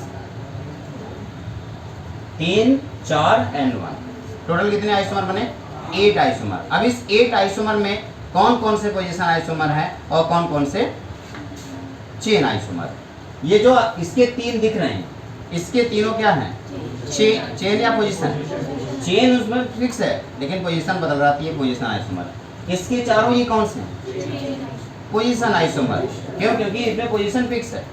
3 4 and 1, टोटल कितने आइसोमर बने? 8 आइसोमर। अब इस 8 आइसोमर में कौन कौन से पोजीशन आइसोमर है और कौन कौन से चेन आइसोमर? ये जो इसके 3 दिख रहे हैं, इसके तीनों क्या हैं? चेन या पोजीशन? चेन उसमें फिक्स है लेकिन पोजीशन बदल रही है, पोजीशन आइसोमर। इसके चारों ये कौन से हैं? Position isomer. क्यों? क्योंकि इसमें पोजीशन फिक्स है,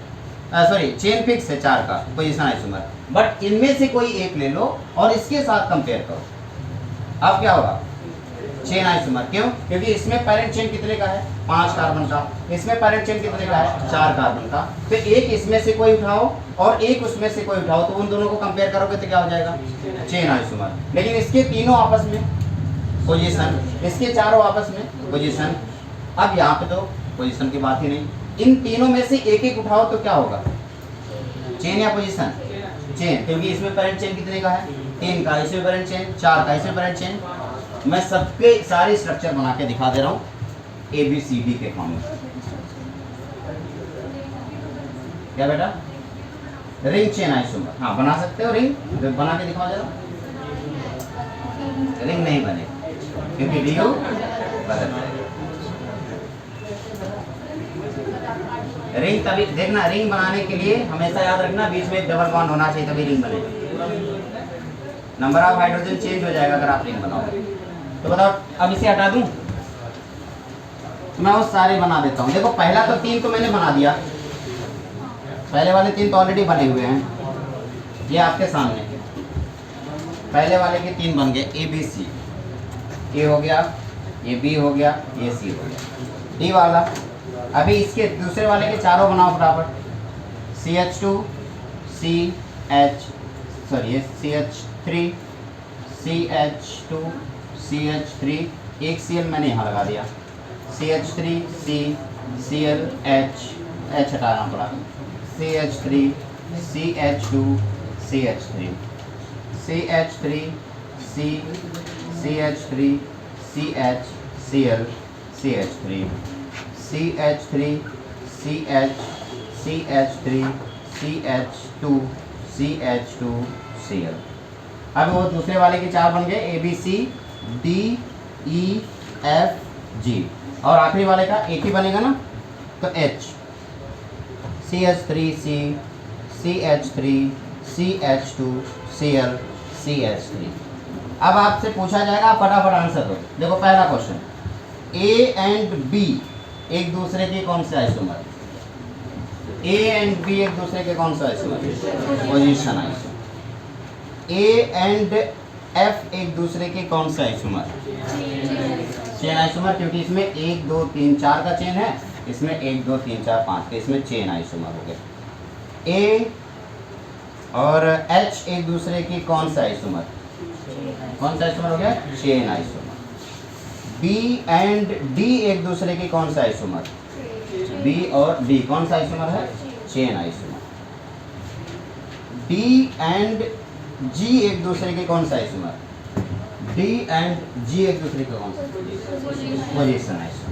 सॉरी चेन फिक्स है 4 का, पोजीशन आइसोमर। बट इनमें से कोई एक ले लो और इसके साथ कंपेयर करो, अब क्या होगा? Chain isomer. क्यों? क्योंकि इसमें पेरेंट चेन कितने का है? 5 कार्बन का। इसमें पेरेंट चेन कितने का है? 4 कार्बन का। तो एक इसमें से कोई उठाओ और एक उसमें से कोई उठाओ, तो उन दोनों को कंपेयर करोगे तो क्या हो जाएगा? Chain isomer. लेकिन इसके तीनों आपस में पोजीशन, इसके चारों आपस में पोजीशन। अब यहाँ पे तो पोजीशन की बात ही नहीं। इन तीनों में से एक एक उठाओ तो क्या होगा? चेन या पोजीशन? चेन, क्योंकि इसमें पेरेंट चेन कितने का है? 3 का आइसोमेरिक चेन, 4 का आइसोमेरिक चेन। मैं सबके सारे स्ट्रक्चर बना के दिखा दे रहा हूँ ABCD के फॉर्म में। क्या बेटा? रिंग चेन आइसोमर, हाँ बना सकते हो रिंग, बना के दिखाओ जरा। रिंग नहीं बनेगा क्योंकि DO बदल जाएगा। रिंग तभी देखना, रिंग बनाने के लिए हमेशा याद रखना बीच में एक डबल बॉन्ड होना चाहिए, तभी रिंग बनेगा। नंबर ऑफ हाइड्रोजन चेंज हो जाएगा अगर आप रिंग बनाओगे। तो बताओ अब इसे हटा दूं, मैं वो सारे बना देता हूँ। देखो पहला तो 3 तो मैंने बना दिया, पहले वाले 3 तो ऑलरेडी बने हुए हैं, ये आपके सामने। पहले वाले के 3 बन गए ABC, A हो गया, ये B हो गया, ये C हो गया। D वाला अभी इसके दूसरे वाले के चारों बनाओ बराबर। CH2 CH3 CH2 CH3, एक Cl मैंने यहाँ लगा दिया। CH3 Cl H हटाना पड़ा। CH3 CH2 CH3 CH3 CH3 CH Cl CH3 CH3 CH CH3 CH2 CH2 Cl। अब वो दूसरे वाले के 4 बन गए ABC D E F G, और आखिरी वाले का एक ही बनेगा ना, तो H CH3C CH3 CH2 Cl CH3। अब आपसे पूछा जाएगा, फटाफट आंसर दो। देखो पहला क्वेश्चन, A एंड B एक दूसरे के कौन से आइसोमर? A एंड B एक दूसरे के कौन सा isomer? Position isomer. A and F एक दूसरे के कौन सा आइसोमर? चेन आइसोमर, क्योंकि इसमें 1 2 3 4 का चेन है, इसमें 1 2 3 4 5 के, इसमें चेन आइसोमर हो गए। A और H एक दूसरे की कौन सा आइसोमर? कौन सा आइसोमर हो गया? Chain isomer. B and D एक दूसरे की कौन सा आइसोमर? B और D कौन सा आइसोमर है? Chain isomer. D and G एक दूसरे के कौन सा आइसोमर? D एंड G एक दूसरे का कौन सा? Position isomer.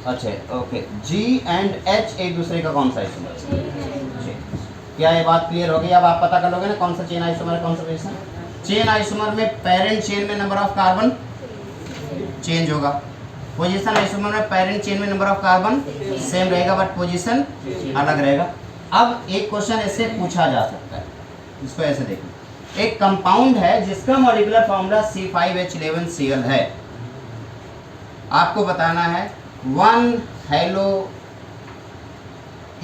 अच्छा ओके, G एंड H एक दूसरे का कौन सा आइसोमर? क्या ये बात क्लियर हो गई? अब आप पता कर लोगे ना कौन सा चेन आइसोमर है, कौन सा पोजीशन। चेन आइसोमर में पेरेंट चेन में नंबर ऑफ कार्बन चेंज होगा, पोजीशन आइसोमर में पेरेंट चेन में नंबर ऑफ कार्बन सेम रहेगा बट पोजीशन अलग रहेगा। अब एक क्वेश्चन ऐसे पूछा जा सकता है, इसको ऐसे देखो। एक कंपाउंड है जिसका मॉलिक्यूलर फॉर्मूला C5H11Cl है। आपको बताना है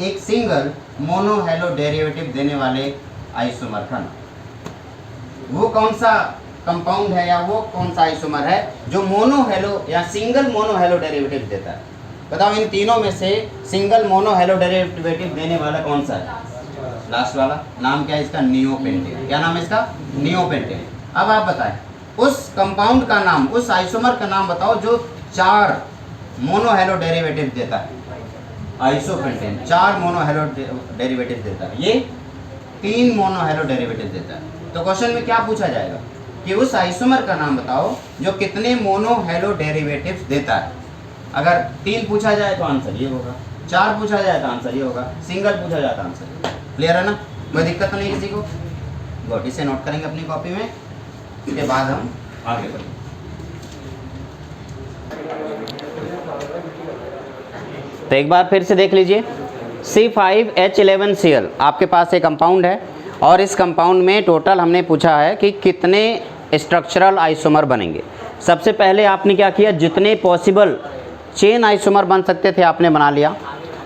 एक सिंगल मोनो हेलो डेरिवेटिव देने वाले आइसोमर का नाम। वो कौन सा कंपाउंड है या वो कौन सा आइसोमर है जो मोनो हेलो या सिंगल मोनो हेलो डेरिवेटिव देता है? बताओ इन तीनों में से सिंगल मोनो हेलो डेरिवेटिव देने वाला कौन सा है? लास्ट वाला। नाम क्या है इसका? नियोपेंटेन। क्या नाम है इसका? नियोपेंटेन। अब आप बताएं उस कंपाउंड का नाम, उस आइसोमर का नाम बताओ जो 4 मोनो हेलो डेरिवेटिव देता है। आइसोपेंटेन 4 मोनो हेलो डेरिवेटिव देता है, ये 3 मोनो हेलो डेरिवेटिव देता है। तो क्वेश्चन में क्या पूछा जाएगा कि उस आइसोमर का नाम बताओ जो कितने मोनो हेलो डेरिवेटिव्स देता है। अगर 3 पूछा जाए तो आंसर ये होगा, 4 पूछा जाए तो आंसर ये होगा, सिंगल पूछा जाए तो आंसर ये। क्लियर है ना? कोई दिक्कत तो नहीं किसी को? गुड, इसे नोट करेंगे अपनी कॉपी में, इसके बाद हम आगे बढ़ेंगे। तो एक बार फिर से देख लीजिए, C5H11Cl आपके पास एक कंपाउंड है और इस कंपाउंड में टोटल हमने पूछा है कि कितने स्ट्रक्चरल आइसोमर बनेंगे। सबसे पहले आपने क्या किया, जितने पॉसिबल चेन आइसोमर बन सकते थे आपने बना लिया,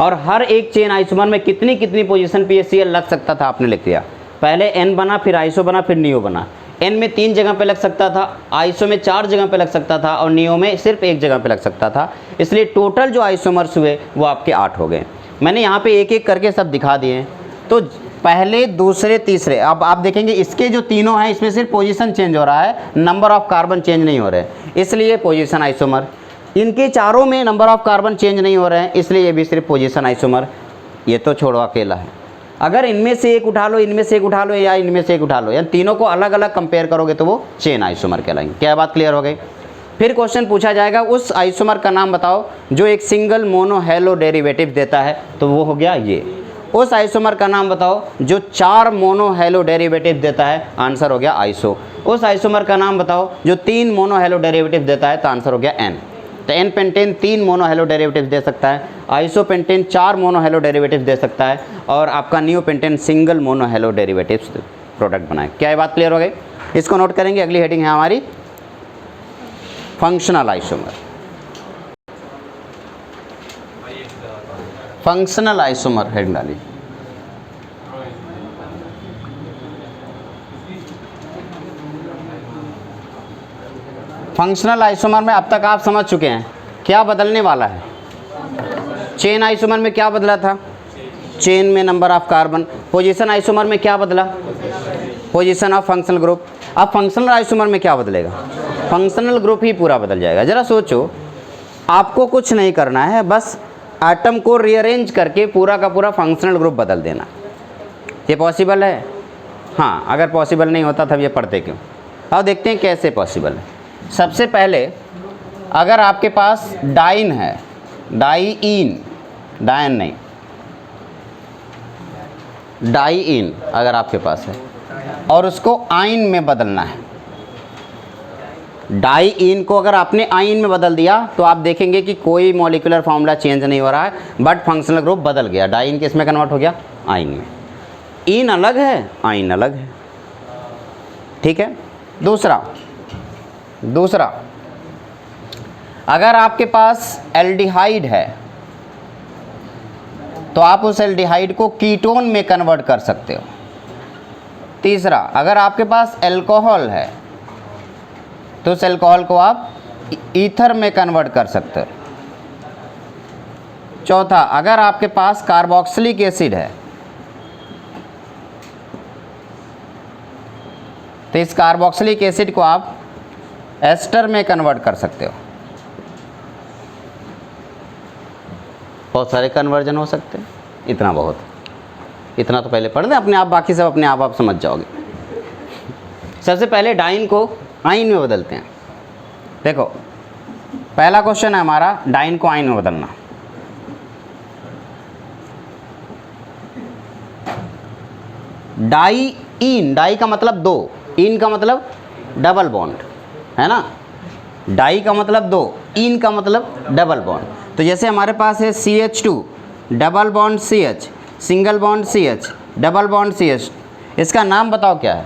और हर एक चेन आइसोमर में कितनी कितनी पोजीशन पे Cl लग सकता था आपने लिख दिया। पहले N बना, फिर आइसो बना, फिर नियो बना। N में 3 जगह पे लग सकता था, आइसो में 4 जगह पे लग सकता था, और नियो में सिर्फ 1 जगह पे लग सकता था। इसलिए टोटल जो आइसोमर्स हुए वो आपके 8 हो गए। मैंने यहाँ पे एक एक करके सब दिखा दिए हैं। तो पहले, दूसरे, तीसरे, अब आप देखेंगे इसके जो तीनों हैं इसमें सिर्फ पोजीशन चेंज हो रहा है, नंबर ऑफ कार्बन चेंज नहीं हो रहे, इसलिए पोजीशन आइसोमर। इनके चारों में नंबर ऑफ कार्बन चेंज नहीं हो रहे हैं, इसलिए ये भी सिर्फ पोजीशन आइसोमर। ये तो छोड़ो अकेला है। अगर इनमें से एक उठा लो, इनमें से एक उठा लो या इनमें से एक उठा लो, या तीनों को अलग अलग कंपेयर करोगे तो वो चेन आइसोमर कहलाएंगे। क्या बात क्लियर हो गई? फिर क्वेश्चन पूछा जाएगा उस आइसोमर का नाम बताओ जो एक सिंगल मोनो हेलो डेरिवेटिव देता है, तो वो हो गया ये। उस आइसोमर का नाम बताओ जो 4 मोनो हेलो डेरिवेटिव देता है, आंसर हो गया आइसो। उस आइसोमर का नाम बताओ जो 3 मोनो हेलो डेरिवेटिव देता है, तो आंसर हो गया एन। तो n pentane 3 mono halo derivative दे सकता है, iso pentane 4 mono halo derivative दे सकता है, और आपका neo pentane single mono halo derivatives product बनाए। क्या ये बात क्लियर हो गई? इसको नोट करेंगे। अगली हेडिंग है हमारी functional isomer. Functional isomer heading डाली। फंक्शनल आइसोमर में अब तक आप समझ चुके हैं क्या बदलने वाला है। चेन आइसोमर में क्या बदला था? चेन में number of carbon. Position isomer में क्या बदला? Position of functional group. अब फंक्शनल आइसोमर में क्या बदलेगा? फंक्शनल ग्रुप ही पूरा बदल जाएगा। ज़रा सोचो, आपको कुछ नहीं करना है, बस एटम को रीअरेंज करके पूरा का पूरा फंक्शनल ग्रुप बदल देना। ये पॉसिबल है? हाँ, अगर पॉसिबल नहीं होता तब ये पढ़ते क्यों? अब देखते हैं कैसे पॉसिबल है। सबसे पहले अगर आपके पास डाइन है, डाइइन, डायन नहीं, डाइइन अगर आपके पास है और उसको आइन में बदलना है, डाइइन को अगर आपने आइन में बदल दिया तो आप देखेंगे कि कोई मॉलिक्यूलर फार्मूला चेंज नहीं हो रहा है, बट फंक्शनल ग्रुप बदल गया। डाइइन किस में कन्वर्ट हो गया? आइन में। इन अलग है, आइन अलग है। ठीक है। दूसरा अगर आपके पास एल्डिहाइड है तो आप उस एल्डिहाइड को कीटोन में कन्वर्ट कर सकते हो। तीसरा, अगर आपके पास अल्कोहल है तो उस अल्कोहल को आप ईथर में कन्वर्ट कर सकते हो। चौथा, अगर आपके पास कार्बोक्सिलिक एसिड है तो इस कार्बोक्सिलिक एसिड को आप एस्टर में कन्वर्ट कर सकते हो। बहुत सारे कन्वर्जन हो सकते हैं, इतना बहुत, इतना तो पहले पढ़ दें अपने आप, बाकी सब अपने आप समझ जाओगे। सबसे पहले डाइन को आइन में बदलते हैं। देखो, पहला क्वेश्चन है हमारा डाइन को आइन में बदलना। डाइइन, डाई का मतलब 2, इन का मतलब डबल बॉन्ड है ना। डाई का मतलब 2, इन का मतलब डबल बॉन्ड। तो जैसे हमारे पास है CH2 double bond CH, single bond CH, double bond CH, इसका नाम बताओ क्या है?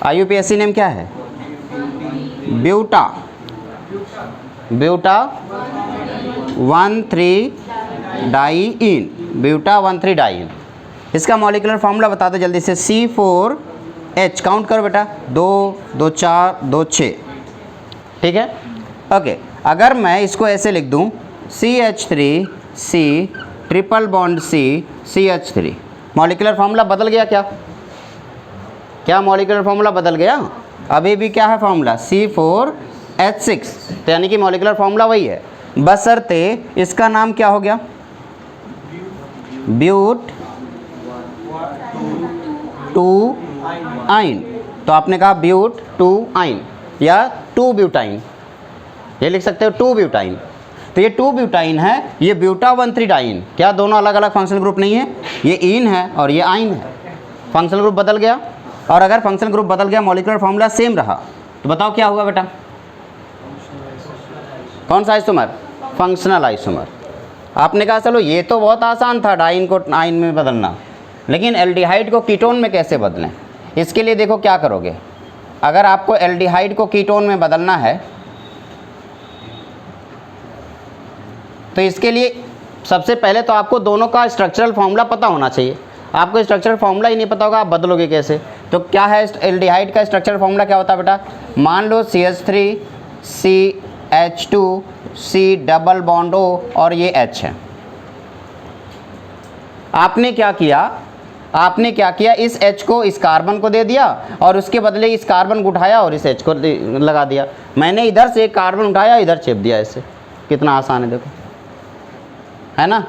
IUPAC नेम क्या है? Buta, buta 1,3 diene, buta 1,3 diene. इसका मॉलिक्यूलर फार्मूला बता दो जल्दी से। C4H, काउंट करो बेटा, 2, 2, 4, 2, 6। ठीक है, ओके। अगर मैं इसको ऐसे लिख दूं CH3C triple bond C CH3, molecular formula बदल गया क्या? क्या मॉलिक्यूलर फार्मूला बदल गया? अभी भी क्या है फार्मूला? C4H6, तो यानी कि मॉलिक्यूलर फार्मूला वही है, बशर्ते इसका नाम क्या हो गया? ब्यूट 2 आइन। तो आपने कहा ब्यूट 2 आइन या 2 ब्यूटाइन, ये लिख सकते हो 2 ब्यूटाइन। तो ये 2 ब्यूटाइन है, ये ब्यूटा 1,3 डाइन। क्या दोनों अलग अलग फंक्शनल ग्रुप नहीं है? ये इन है और ये आइन है। फंक्शनल ग्रुप बदल गया, और अगर फंक्शनल ग्रुप बदल गया, मॉलिक्यूलर फार्मूला सेम रहा, तो बताओ क्या होगा बेटा? कौन सा आइसोमर? Functional isomer. आपने कहा चलो ये तो बहुत आसान था डाइन को आइन में बदलना, लेकिन एल्डिहाइड को कीटोन में कैसे बदलें? इसके लिए देखो क्या करोगे। अगर आपको एल्डिहाइड को कीटोन में बदलना है तो इसके लिए सबसे पहले तो आपको दोनों का स्ट्रक्चरल फार्मूला पता होना चाहिए। आपको स्ट्रक्चरल फार्मूला ही नहीं पता होगा, आप बदलोगे कैसे? तो क्या है एल्डिहाइड का स्ट्रक्चरल फार्मूला? क्या होता है बेटा? मान लो CH3 CH2 C double bond O और ये H है। आपने क्या किया? इस H को इस कार्बन को दे दिया और उसके बदले इस कार्बन को उठाया और इस H को लगा दिया। मैंने इधर से एक कार्बन उठाया, इधर चेप दिया। इससे कितना आसान है, देखो, है ना।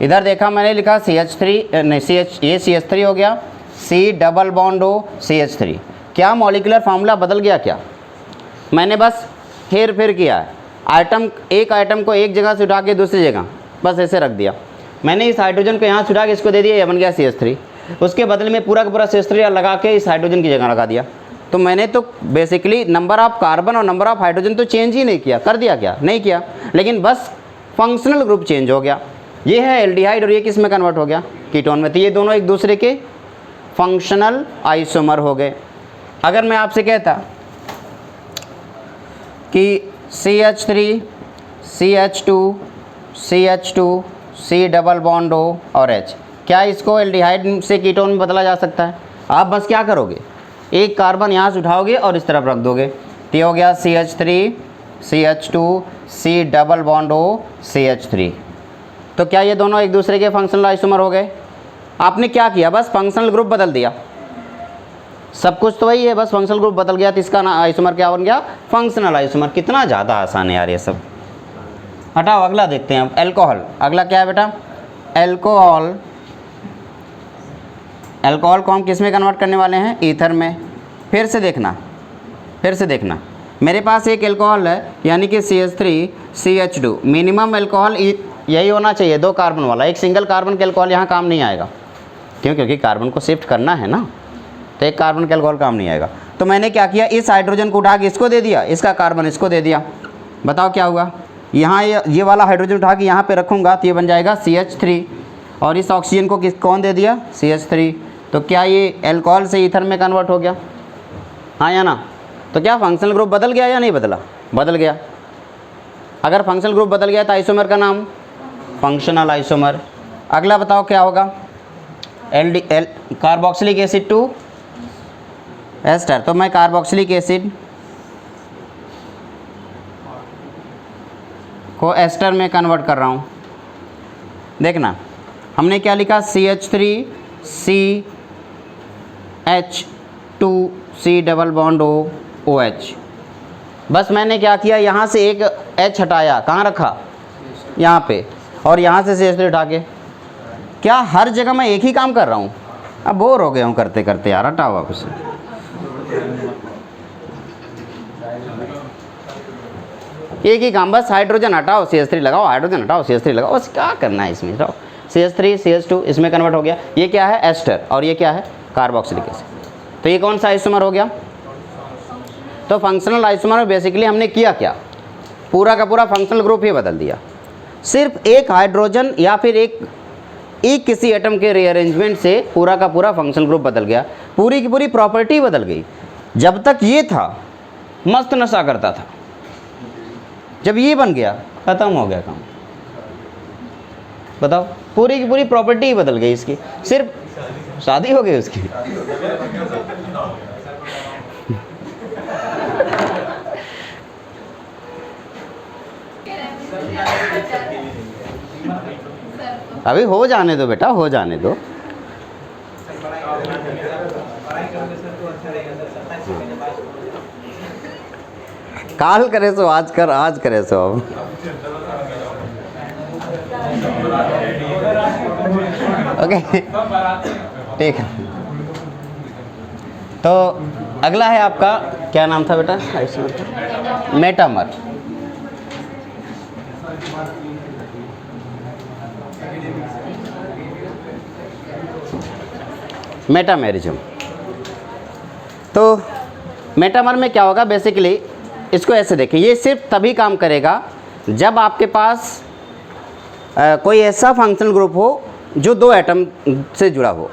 इधर देखा मैंने लिखा CH3 नहीं CH, ये CH3 हो गया, C double bond O CH3। क्या मॉलिक्यूलर फार्मूला बदल गया क्या? मैंने बस हेर फेर किया है, एक आइटम को एक जगह से उठा के दूसरी जगह बस ऐसे रख दिया। मैंने इस हाइड्रोजन को यहाँ से उठा के इसको दे दिया, ये बन गया CH3। उसके बदले में पूरा का पूरा CH3 लगा के इस हाइड्रोजन की जगह लगा दिया। तो मैंने तो बेसिकली नंबर ऑफ कार्बन और नंबर ऑफ हाइड्रोजन तो चेंज ही नहीं किया, कर दिया क्या? नहीं किया, लेकिन बस फंक्शनल ग्रुप चेंज हो गया। ये है एल्डिहाइड और ये किस में कन्वर्ट हो गया? कीटोन में। तो ये दोनों एक दूसरे के फंक्शनल आइसोमर हो गए। अगर मैं आपसे कहता कि CH3 CH2 CH2 C double bond O और H, क्या इसको एल्डिहाइड से कीटोन में बदला जा सकता है? आप बस क्या करोगे, एक कार्बन यहाँ से उठाओगे और इस तरफ रख दोगे, तो ये हो गया CH3 CH2 C double bond O CH3। तो क्या ये दोनों एक दूसरे के फंक्शनल आइसोमर हो गए? आपने क्या किया, बस फंक्शनल ग्रुप बदल दिया। सब कुछ तो वही है, बस फंक्शनल ग्रुप बदल गया तो इसका आइसोमर क्या बन गया? Functional isomer. कितना ज़्यादा आसान है यार ये सब। हटाओ, अगला देखते हैं अब, एल्कोहल। अगला क्या है बेटा? एल्कोहल। एल्कोहल को हम किस में कन्वर्ट करने वाले हैं? ईथर में। फिर से देखना, मेरे पास एक एल्कोहल है यानी कि CH3 CH2। मिनिमम एल्कोहल यही होना चाहिए, 2 कार्बन वाला। एक सिंगल कार्बन के एल्कोहल यहाँ काम नहीं आएगा, क्यों? क्योंकि कार्बन को शिफ्ट करना है ना, तो एक कार्बन के एल्कोहल काम नहीं आएगा। तो मैंने क्या किया, इस हाइड्रोजन को उठा के इसको दे दिया, इसका कार्बन इसको दे दिया। बताओ क्या हुआ? यहाँ ये वाला हाइड्रोजन उठा के यहाँ पे रखूँगा तो ये बन जाएगा CH3, और इस ऑक्सीजन को कौन दे दिया? CH3। तो क्या ये एल्कोहल से ईथर में कन्वर्ट हो गया? हाँ या ना? तो क्या फंक्शनल ग्रुप बदल गया या नहीं बदला? बदल गया। अगर फंक्शनल ग्रुप बदल गया तो आइसोमर का नाम फंक्शनल आइसोमर। अगला बताओ क्या होगा? Carboxylic acid to ester. तो मैं कार्बोक्सिलिक एसिड को एस्टर में कन्वर्ट कर रहा हूँ। देखना, हमने क्या लिखा? CH3 CH2 C double bond O OH। बस मैंने क्या किया, यहाँ से एक H हटाया, कहाँ रखा? यहाँ पे, और यहाँ से CH3 उठा के। क्या हर जगह मैं एक ही काम कर रहा हूँ? अब बोर हो गया हूँ करते करते यार, हटाओ वापस। एक ही काम, बस हाइड्रोजन हटाओ CH3 लगाओ, हाइड्रोजन हटाओ CH3 लगाओ, बस क्या करना है इसमें? हटाओ CH3 CH2 इसमें कन्वर्ट हो गया। ये क्या है? एस्टर, और ये क्या है? Carboxylic acid. तो ये कौन सा आइसोमर हो गया? तो फंक्शनल आइसोमर में बेसिकली हमने किया क्या? पूरा का पूरा फंक्शनल ग्रुप ही बदल दिया। सिर्फ एक हाइड्रोजन या फिर एक किसी एटम के रीअरेंजमेंट से पूरा का पूरा फंक्शनल ग्रुप बदल गया, पूरी की पूरी प्रॉपर्टी बदल गई। जब तक ये था मस्त नशा करता था, जब ये बन गया खत्म हो गया काम। बताओ, पूरी की पूरी प्रॉपर्टी ही बदल गई इसकी, सिर्फ शादी हो गई उसकी। अभी हो जाने दो बेटा, हो जाने दो। काल करे सो आज कर, आज करे सो अब। ओके ठीक है। तो अगला है आपका, क्या नाम था बेटा? मेटामर। मेटामेरिज्म। तो मेटामर में क्या होगा? बेसिकली इसको ऐसे देखें, ये सिर्फ तभी काम करेगा जब आपके पास कोई ऐसा फंक्शनल ग्रुप हो जो 2 एटम से जुड़ा हो,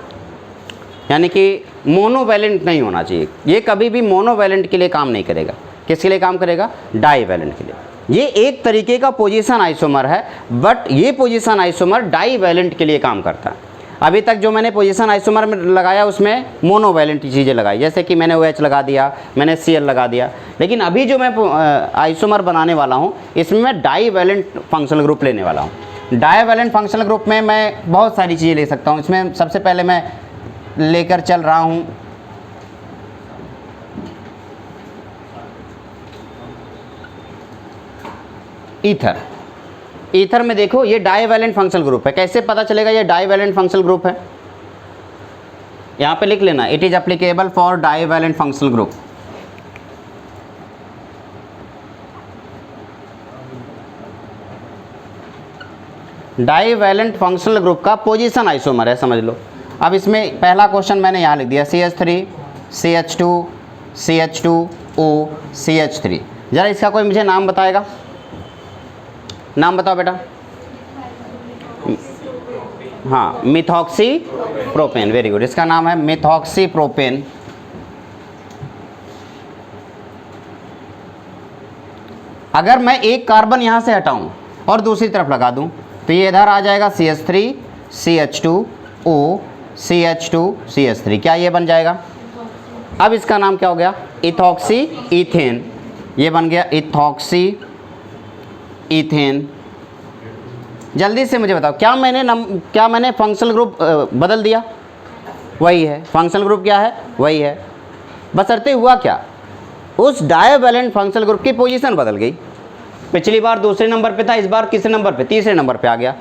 यानी कि मोनोवैलेंट नहीं होना चाहिए। ये कभी भी मोनोवैलेंट के लिए काम नहीं करेगा। किसके लिए काम करेगा? डाईवैलेंट के लिए। ये एक तरीके का पोजीशन आइसोमर है, बट ये पोजीशन आइसोमर डाईवैलेंट के लिए काम करता है। अभी तक जो मैंने पोजीशन आइसोमर में लगाया उसमें मोनोवैलेंट चीज़ें लगाई, जैसे कि मैंने OH लगा दिया, मैंने Cl लगा दिया। लेकिन अभी जो मैं आइसोमर बनाने वाला हूँ इसमें मैं डाईवैलेंट फंक्शनल ग्रुप लेने वाला हूँ। डाईवैलेंट फंक्शनल ग्रुप में मैं बहुत सारी चीज़ें ले सकता हूँ। इसमें सबसे पहले मैं लेकर चल रहा हूँ ईथर। ईथर में देखो ये डाईवैलेंट फंक्शनल ग्रुप है। कैसे पता चलेगा ये डाईवैलेंट फंक्शनल ग्रुप है? यहाँ पे लिख लेना, it is applicable for divalent functional group. Divalent functional group का पोजीशन आइसोमर है, समझ लो। अब इसमें पहला क्वेश्चन मैंने यहाँ लिख दिया, CH3 CH2 CH2O CH3। जरा इसका कोई मुझे नाम बताएगा, नाम बताओ बेटा। हाँ, मिथॉक्सी प्रोपेन, वेरी गुड। इसका नाम है मिथॉक्सी प्रोपेन। अगर मैं एक कार्बन यहाँ से हटाऊं और दूसरी तरफ लगा दूं तो ये इधर आ जाएगा CH3 CH2O CH2 CH3। क्या ये बन जाएगा? अब इसका नाम क्या हो गया? Ethoxy ethane. ये बन गया इथॉक्सी इथेन। जल्दी से मुझे बताओ, क्या मैंने फंक्शनल ग्रुप बदल दिया? वही है, फंक्शनल ग्रुप क्या है? वही है। बशर्ते हुआ क्या, उस डाईवैलेंट फंक्शनल ग्रुप की पोजीशन बदल गई। पिछली बार दूसरे नंबर पे था, इस बार किसरे नंबर पे? तीसरे नंबर पे आ गया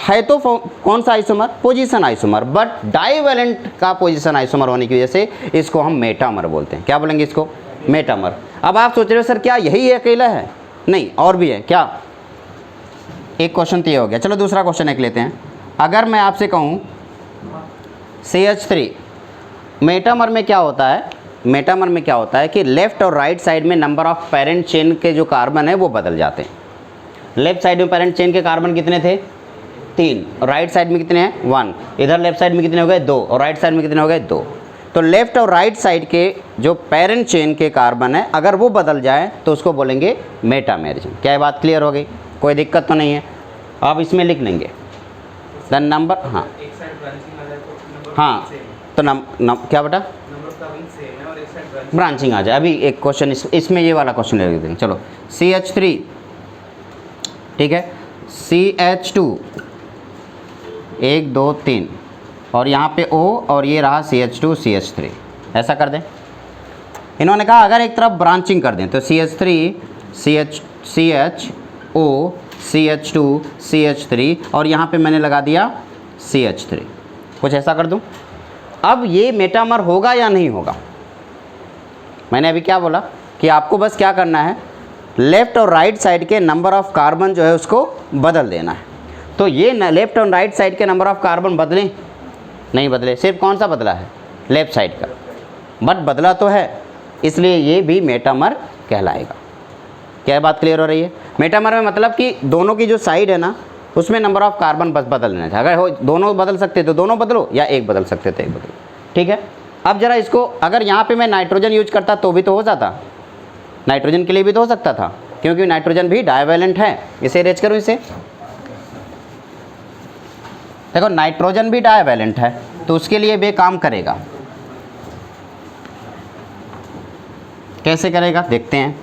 है। तो कौन सा isomer? Position isomer. But divalent का पोजीशन आइसोमर होने की वजह से इसको हम मेटामर बोलते हैं। क्या बोलेंगे इसको? मेटामर। अब आप सोच रहे हो सर क्या यही अकेला है? नहीं, और भी है। क्या? एक क्वेश्चन तो ये हो गया। चलो दूसरा क्वेश्चन एक लेते हैं। अगर मैं आपसे कहूँ CH3 मेटामर में क्या होता है? मेटामर में क्या होता है कि लेफ्ट और राइट साइड में नंबर ऑफ पेरेंट चेन के जो कार्बन है वो बदल जाते हैं। लेफ्ट साइड में पेरेंट चेन के कार्बन कितने थे? 3। और राइट साइड में कितने हैं? 1। इधर लेफ्ट साइड में कितने हो गए? 2। और राइट साइड में कितने हो गए? 2। तो लेफ्ट और राइट साइड के जो पेरेंट चेन के कार्बन है अगर वो बदल जाए तो उसको बोलेंगे मेटामेरिज्म। क्या ये बात क्लियर हो गई? कोई दिक्कत तो नहीं है? अब इसमें लिख लेंगे द नंबर। हाँ हाँ, तो क्या बेटा? ब्रांचिंग आ जाए। अभी एक क्वेश्चन इसमें ये वाला क्वेश्चन ले देंगे। चलो CH3, ठीक है, CH2 1 2 3 और यहाँ पे O और ये रहा CH2 CH3। ऐसा कर दें। इन्होंने कहा अगर एक तरफ ब्रांचिंग कर दें तो CH3 CHO CH2 CH3 और यहाँ पे मैंने लगा दिया CH3। कुछ ऐसा कर दूँ। अब ये मेटामर होगा या नहीं होगा? मैंने अभी क्या बोला कि आपको बस क्या करना है, लेफ़्ट और राइट साइड के नंबर ऑफ़ कार्बन जो है उसको बदल देना है। तो ये लेफ़्ट और राइट साइड के नंबर ऑफ़ कार्बन बदले? नहीं बदले। सिर्फ कौन सा बदला है? लेफ़्ट साइड का। बट बदला तो है, इसलिए ये भी मेटामर कहलाएगा। क्या बात क्लियर हो रही है? मेटामर में मतलब कि दोनों की जो साइड है ना उसमें नंबर ऑफ़ कार्बन बस बदल लेना चाहिए। अगर हो दोनों बदल सकते तो दोनों बदलो, या एक बदल सकते तो एक बदलो। ठीक है। अब ज़रा इसको अगर यहाँ पे मैं नाइट्रोजन यूज करता तो भी तो हो जाता, नाइट्रोजन के लिए भी तो हो सकता था, क्योंकि नाइट्रोजन भी डाईवैलेंट है। इसे अरेंज करूँ इसे। देखो नाइट्रोजन भी डाईवैलेंट है तो उसके लिए भी काम करेगा। कैसे करेगा देखते हैं।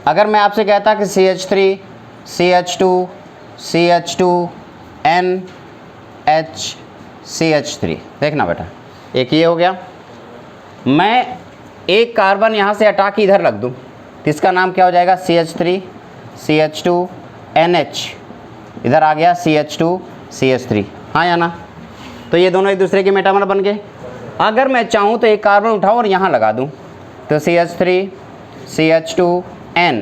अगर मैं आपसे कहता कि CH3 CH2 CH2 NH CH3, देखना बेटा, एक ये हो गया। मैं एक कार्बन यहाँ से हटा के इधर रख दूँ तो इसका नाम क्या हो जाएगा? CH3 CH2 NH, इधर आ गया CH2 CH3। हाँ या ना? तो ये दोनों एक दूसरे के मेटामर बन गए। अगर मैं चाहूँ तो एक कार्बन उठाऊँ और यहाँ लगा दूँ तो CH3 CH2 N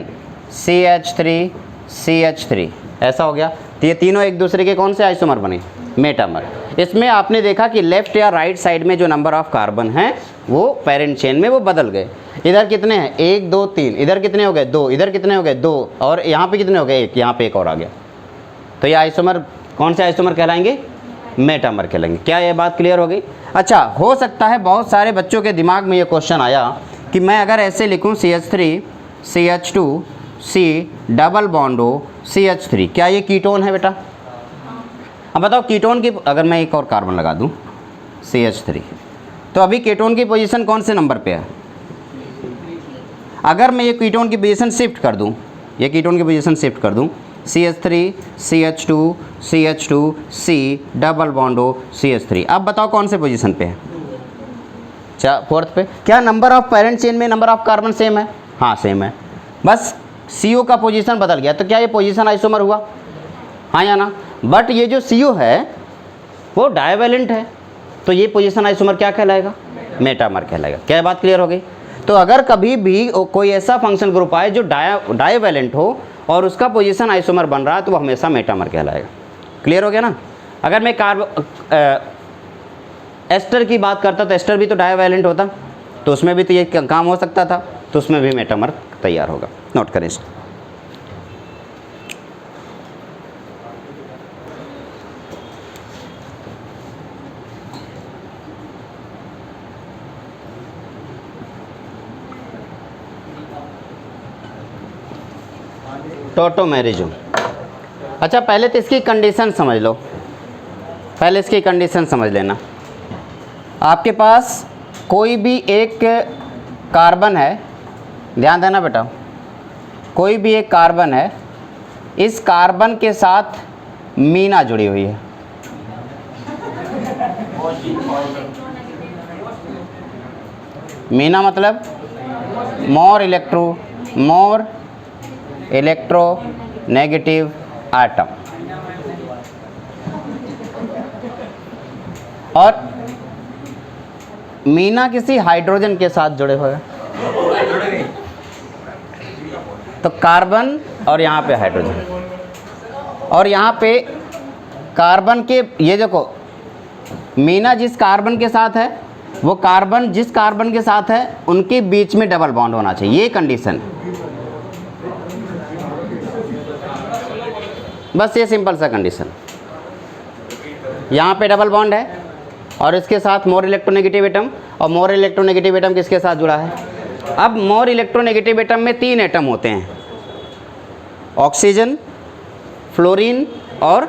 CH3 CH3 ऐसा हो गया। तो ये तीनों एक दूसरे के कौन से आइसोमर बने? मेटामर। इसमें आपने देखा कि लेफ्ट या राइट साइड में जो नंबर ऑफ कार्बन हैं वो पेरेंट चेन में वो बदल गए। इधर कितने हैं? 1 2 3। इधर कितने हो गए? 2। इधर कितने हो गए? 2। और यहाँ पे कितने हो गए? 1। यहाँ पे एक और आ गया। तो ये आइसोमर कौन से आइसोमर कहलाएंगे? मेटामर कहलाएंगे। क्या ये बात क्लियर हो गई? अच्छा, हो सकता है बहुत सारे बच्चों के दिमाग में ये क्वेश्चन आया कि मैं अगर ऐसे लिखूँ CH3 CH2 C double bond O CH3, क्या ये कीटोन है बेटा? अब बताओ कीटोन की, अगर मैं एक और कार्बन लगा दूं CH3 तो अभी कीटोन की पोजीशन कौन से नंबर पे है? अगर मैं ये कीटोन की पोजीशन शिफ्ट कर दूं, ये कीटोन की पोजीशन शिफ्ट कर दूं CH3 CH2 CH2 C double bond O CH3, अब बताओ कौन से पोजीशन पे है? 4th पे। क्या नंबर ऑफ पेरेंट चेन में नंबर ऑफ कार्बन सेम है? हाँ सेम है, बस CO का पोजीशन बदल गया, तो क्या ये पोजीशन आइसोमर हुआ, हाँ या ना। बट ये जो CO है वो डाइवैलेंट है, तो ये पोजीशन आइसोमर क्या कहलाएगा, मेटामर कहलाएगा। क्या बात क्लियर हो गई। तो अगर कभी भी कोई ऐसा फंक्शन ग्रुप आए जो डाइवैलेंट हो और उसका पोजीशन आइसोमर बन रहा है तो वो हमेशा मेटामर कहलाएगा। क्लियर हो गया ना। अगर मैं एस्टर की बात करता तो एस्टर भी तो डाइवैलेंट होता, तो उसमें भी तो ये काम हो सकता था, तो उसमें भी मेटामर तैयार होगा। नोट करें इसको। टॉटोमेरिज्म। अच्छा पहले तो इसकी कंडीशन समझ लो, पहले इसकी कंडीशन समझ लेना। आपके पास कोई भी एक कार्बन है, ध्यान देना बेटा, कोई भी एक कार्बन है, इस कार्बन के साथ मीना जुड़ी हुई है। मीना मतलब मोर इलेक्ट्रोनेगेटिव एटम, और मीना किसी हाइड्रोजन के साथ जुड़े हुए हैं, तो कार्बन और यहाँ पे हाइड्रोजन, और यहाँ पे कार्बन के, ये देखो मीना जिस कार्बन के साथ है वो कार्बन जिस कार्बन के साथ है उनके बीच में डबल बॉन्ड होना चाहिए, ये कंडीशन। बस ये सिंपल सा कंडीशन। यहाँ पे डबल बॉन्ड है और इसके साथ मोर इलेक्ट्रोनेगेटिव एटम, और मोर इलेक्ट्रोनेगेटिव एटम किसके साथ जुड़ा है। अब मोर इलेक्ट्रोनेगेटिव एटम में 3 एटम होते हैं, ऑक्सीजन, फ्लोरीन और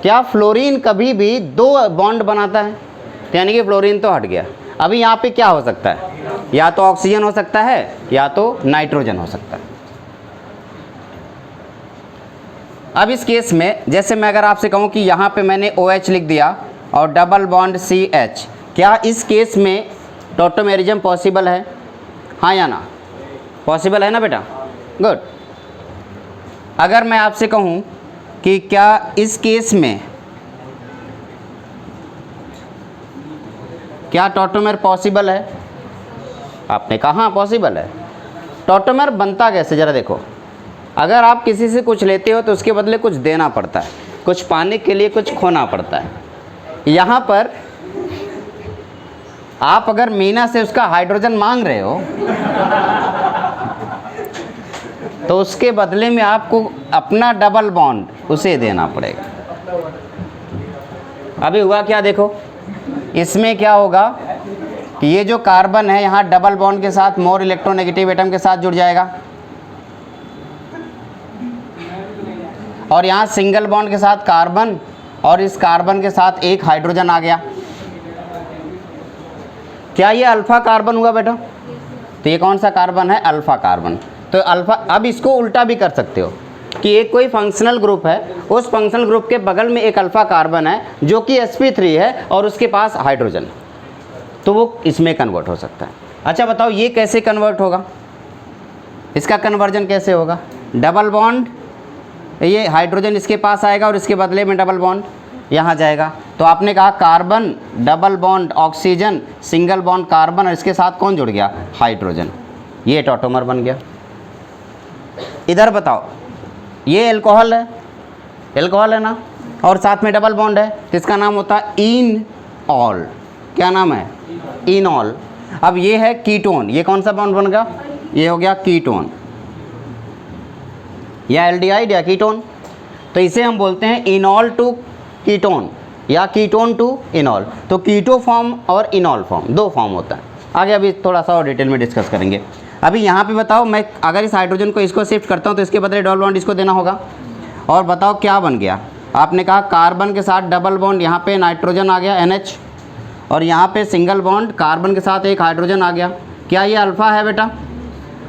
क्या, फ्लोरीन कभी भी 2 बॉन्ड बनाता है, तो यानी कि फ्लोरीन तो हट गया। अभी यहाँ पे क्या हो सकता है, या तो ऑक्सीजन हो सकता है या तो नाइट्रोजन हो सकता है। अब इस केस में जैसे मैं अगर आपसे कहूँ कि यहाँ पे मैंने OH लिख दिया और डबल बॉन्ड CH, क्या इस केस में टॉटोमेरिज्म पॉसिबल है, हाँ या ना, पॉसिबल है ना बेटा, गुड। अगर मैं आपसे कहूँ कि क्या इस केस में क्या टॉटोमेर पॉसिबल है, आपने कहा हाँ पॉसिबल है। टॉटोमेर बनता कैसे, ज़रा देखो, अगर आप किसी से कुछ लेते हो तो उसके बदले कुछ देना पड़ता है, कुछ पाने के लिए कुछ खोना पड़ता है। यहाँ पर आप अगर मीना से उसका हाइड्रोजन मांग रहे हो तो उसके बदले में आपको अपना डबल बॉन्ड उसे देना पड़ेगा। अभी हुआ क्या देखो, इसमें क्या होगा कि ये जो कार्बन है यहाँ डबल बॉन्ड के साथ मोर इलेक्ट्रोनेगेटिव एटम के साथ जुड़ जाएगा, और यहाँ सिंगल बॉन्ड के साथ कार्बन, और इस कार्बन के साथ एक हाइड्रोजन आ गया। क्या ये अल्फा कार्बन हुआ बेटा, तो ये कौन सा कार्बन है, अल्फा कार्बन। तो अल्फा, अब इसको उल्टा भी कर सकते हो कि एक कोई फंक्शनल ग्रुप है, उस फंक्शनल ग्रुप के बगल में एक अल्फा कार्बन है जो कि sp3 है और उसके पास हाइड्रोजन, तो वो इसमें कन्वर्ट हो सकता है। अच्छा बताओ ये कैसे कन्वर्ट होगा, इसका कन्वर्जन कैसे होगा, डबल बॉन्ड, ये हाइड्रोजन इसके पास आएगा और इसके बदले में डबल बॉन्ड यहाँ जाएगा। तो आपने कहा carbon double bond oxygen, single bond carbon, और इसके साथ कौन जुड़ गया, हाइड्रोजन, ये टॉटोमर बन गया। इधर बताओ ये एल्कोहल है, एल्कोहल है ना, और साथ में डबल बॉन्ड है, तो इसका नाम होता है इनऑल। क्या नाम है, इनऑल। अब ये है कीटोन, ये कौन सा बॉन्ड बन गया, ये हो गया कीटोन, या एल्डिहाइड या कीटोन, तो इसे हम बोलते हैं इनॉल टू कीटोन या कीटोन टू इनॉल। तो कीटो फॉर्म और इनॉल फॉर्म 2 फॉर्म होता है। आगे अभी थोड़ा सा और डिटेल में डिस्कस करेंगे। अभी यहाँ पे बताओ, मैं अगर इस हाइड्रोजन को इसको शिफ्ट करता हूँ तो इसके बदले डबल बॉन्ड इसको देना होगा, और बताओ क्या बन गया। आपने कहा कार्बन के साथ डबल बॉन्ड, यहाँ पे नाइट्रोजन आ गया NH, और यहाँ पे सिंगल बॉन्ड कार्बन के साथ एक हाइड्रोजन आ गया। क्या ये अल्फ़ा है बेटा,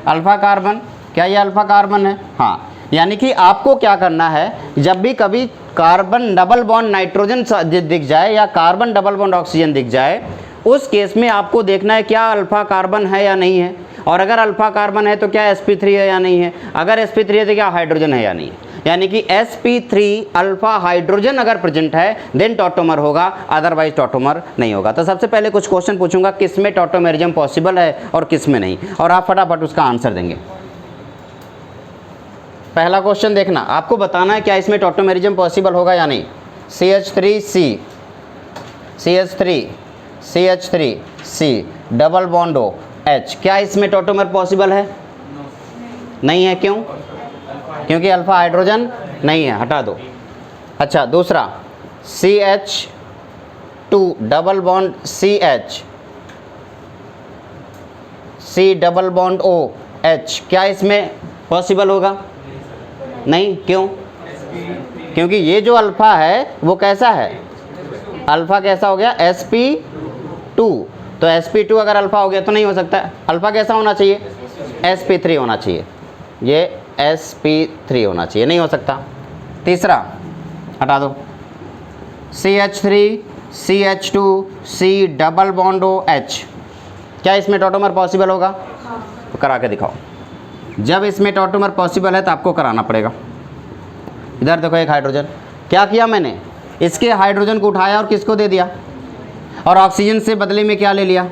अल्फ़ा कार्बन, क्या ये अल्फ़ा कार्बन है, हाँ। यानी कि आपको क्या करना है, जब भी कभी कार्बन डबल बॉन्ड नाइट्रोजन दिख जाए या कार्बन डबल बॉन्ड ऑक्सीजन दिख जाए, उस केस में आपको देखना है क्या अल्फा कार्बन है या नहीं है, और अगर अल्फा कार्बन है तो क्या sp3 है या नहीं है, अगर sp3 है तो क्या हाइड्रोजन है या नहीं है। यानी कि sp3 अल्फा हाइड्रोजन अगर प्रेजेंट है देन टॉटोमर होगा, अदरवाइज टॉटोमर नहीं होगा। तो सबसे पहले कुछ क्वेश्चन पूछूंगा किस में टॉटोमेरिज्म पॉसिबल है और किस में नहीं, और आप फटाफट उसका आंसर देंगे। पहला क्वेश्चन देखना, आपको बताना है क्या इसमें टॉटोमेरिज्म पॉसिबल होगा या नहीं। CH3C CH3C double bond O H, क्या इसमें टॉटोमर पॉसिबल है? नहीं है। क्यों? क्योंकि अल्फा हाइड्रोजन नहीं है, हटा दो। अच्छा, दूसरा CH2 double bond CH, C double bond O H, क्या इसमें पॉसिबल होगा? नहीं। क्यों? क्योंकि ये जो अल्फा है वो कैसा है, अल्फा कैसा हो गया, sp2, तो sp2 अगर अल्फा हो गया तो नहीं हो सकता। अल्फा कैसा होना चाहिए, sp3 होना चाहिए, ये sp3 होना चाहिए, नहीं हो सकता। तीसरा हटा दो, CH3 CH2 C double bond O H, क्या इसमें टॉटोमर पॉसिबल होगा? तो करा के दिखाओ। जब इसमें टॉटोमर पॉसिबल है तो आपको कराना पड़ेगा। इधर देखो एक हाइड्रोजन, क्या किया मैंने, इसके हाइड्रोजन को उठाया और किसको दे दिया, और ऑक्सीजन से बदले में क्या ले लिया,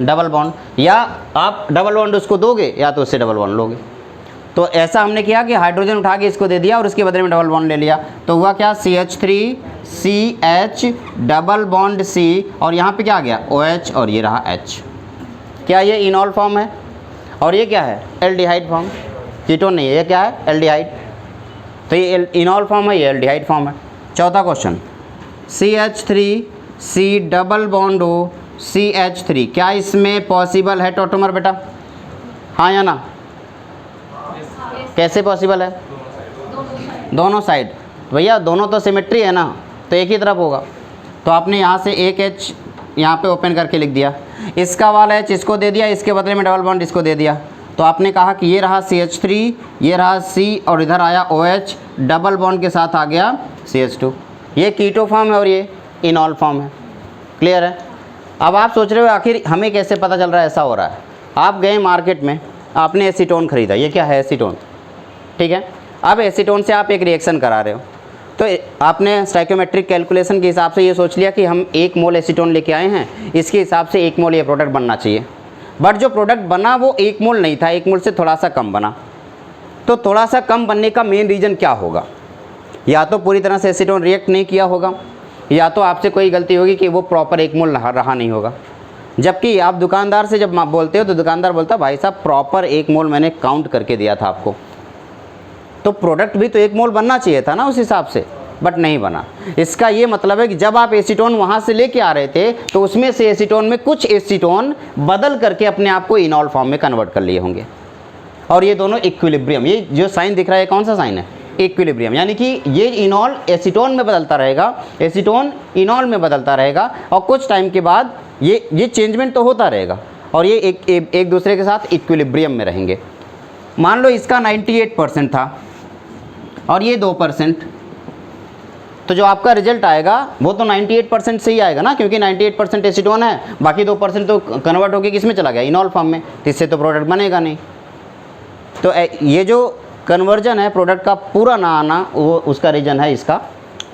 डबल बॉन्ड। या आप डबल बॉन्ड उसको दोगे या तो उससे डबल बॉन्ड लोगे। तो ऐसा हमने किया कि हाइड्रोजन उठा के इसको दे दिया और उसके बदले में डबल बॉन्ड ले लिया। तो हुआ क्या, CH3CH डबल बॉन्ड C, और यहाँ पे क्या आ गया OH, और ये रहा H। क्या ये इनॉल फॉर्म है? और ये क्या है, एल्डिहाइड फॉर्म। कीटोन नहीं है, ये क्या है, एल्डिहाइड। तो ये इनॉल फॉर्म है, ये एल्डिहाइड फॉर्म है। चौथा question, CH3C double bond O CH3, क्या इसमें पॉसिबल है टॉटोमर बेटा, हाँ या ना? कैसे पॉसिबल है? दोनों साइड। भैया दोनों तो सिमेट्री है ना, तो एक ही तरफ होगा। तो आपने यहाँ से एक H यहाँ पे ओपन करके लिख दिया, इसका वाला H इसको दे दिया, इसके बदले में डबल बॉन्ड इसको दे दिया। तो आपने कहा कि ये रहा CH3, ये रहा C, और इधर आया OH, डबल बॉन्ड के साथ आ गया CH2। ये कीटो फॉर्म है और ये इनॉल फॉर्म है। क्लियर है? अब आप सोच रहे हो आखिर हमें कैसे पता चल रहा है ऐसा हो रहा है। आप गए मार्केट में, आपने एसीटोन ख़रीदा, ये क्या है, एसीटोन, ठीक है। अब एसीटोन से आप एक रिएक्शन करा रहे हो, तो आपने स्टाइकोमेट्रिक कैलकुलेशन के हिसाब से ये सोच लिया कि हम 1 मोल एसीटोन लेके आए हैं, इसके हिसाब से 1 मोल ये प्रोडक्ट बनना चाहिए। बट जो प्रोडक्ट बना वो 1 मोल नहीं था, 1 मोल से थोड़ा सा कम बना। तो थोड़ा सा कम बनने का मेन रीज़न क्या होगा, या तो पूरी तरह से एसीटोन रिएक्ट नहीं किया होगा, या तो आपसे कोई गलती होगी कि वो प्रॉपर 1 मोल रहा नहीं होगा। जबकि आप दुकानदार से जब बोलते हो तो दुकानदार बोलता भाई साहब प्रॉपर 1 मोल मैंने काउंट करके दिया था आपको, तो प्रोडक्ट भी तो 1 मोल बनना चाहिए था ना उस हिसाब से, बट नहीं बना। इसका ये मतलब है कि जब आप एसीटोन वहाँ से लेके आ रहे थे तो उसमें से एसीटोन में कुछ एसीटोन बदल करके अपने आप को इनॉल फॉर्म में कन्वर्ट कर लिए होंगे, और ये दोनों इक्विलिब्रियम, ये जो साइन दिख रहा है कौन सा साइन है, इक्विलिब्रियम। यानी कि ये इनॉल एसीटोन में बदलता रहेगा, एसीटोन इनॉल में बदलता रहेगा, और कुछ टाइम के बाद ये चेंजमेंट तो होता रहेगा, और ये एक दूसरे के साथ इक्विलिब्रियम में रहेंगे। मान लो इसका 98% था और ये 2%, तो जो आपका रिजल्ट आएगा वो तो 98% से ही आएगा ना, क्योंकि 98% एसीटोन है, बाकी 2% तो कन्वर्ट होकर किस में चला गया, इनॉल फॉर्म में, तो इससे तो प्रोडक्ट बनेगा नहीं। तो ये जो कन्वर्जन है प्रोडक्ट का पूरा ना आना, वो उसका रीजन है इसका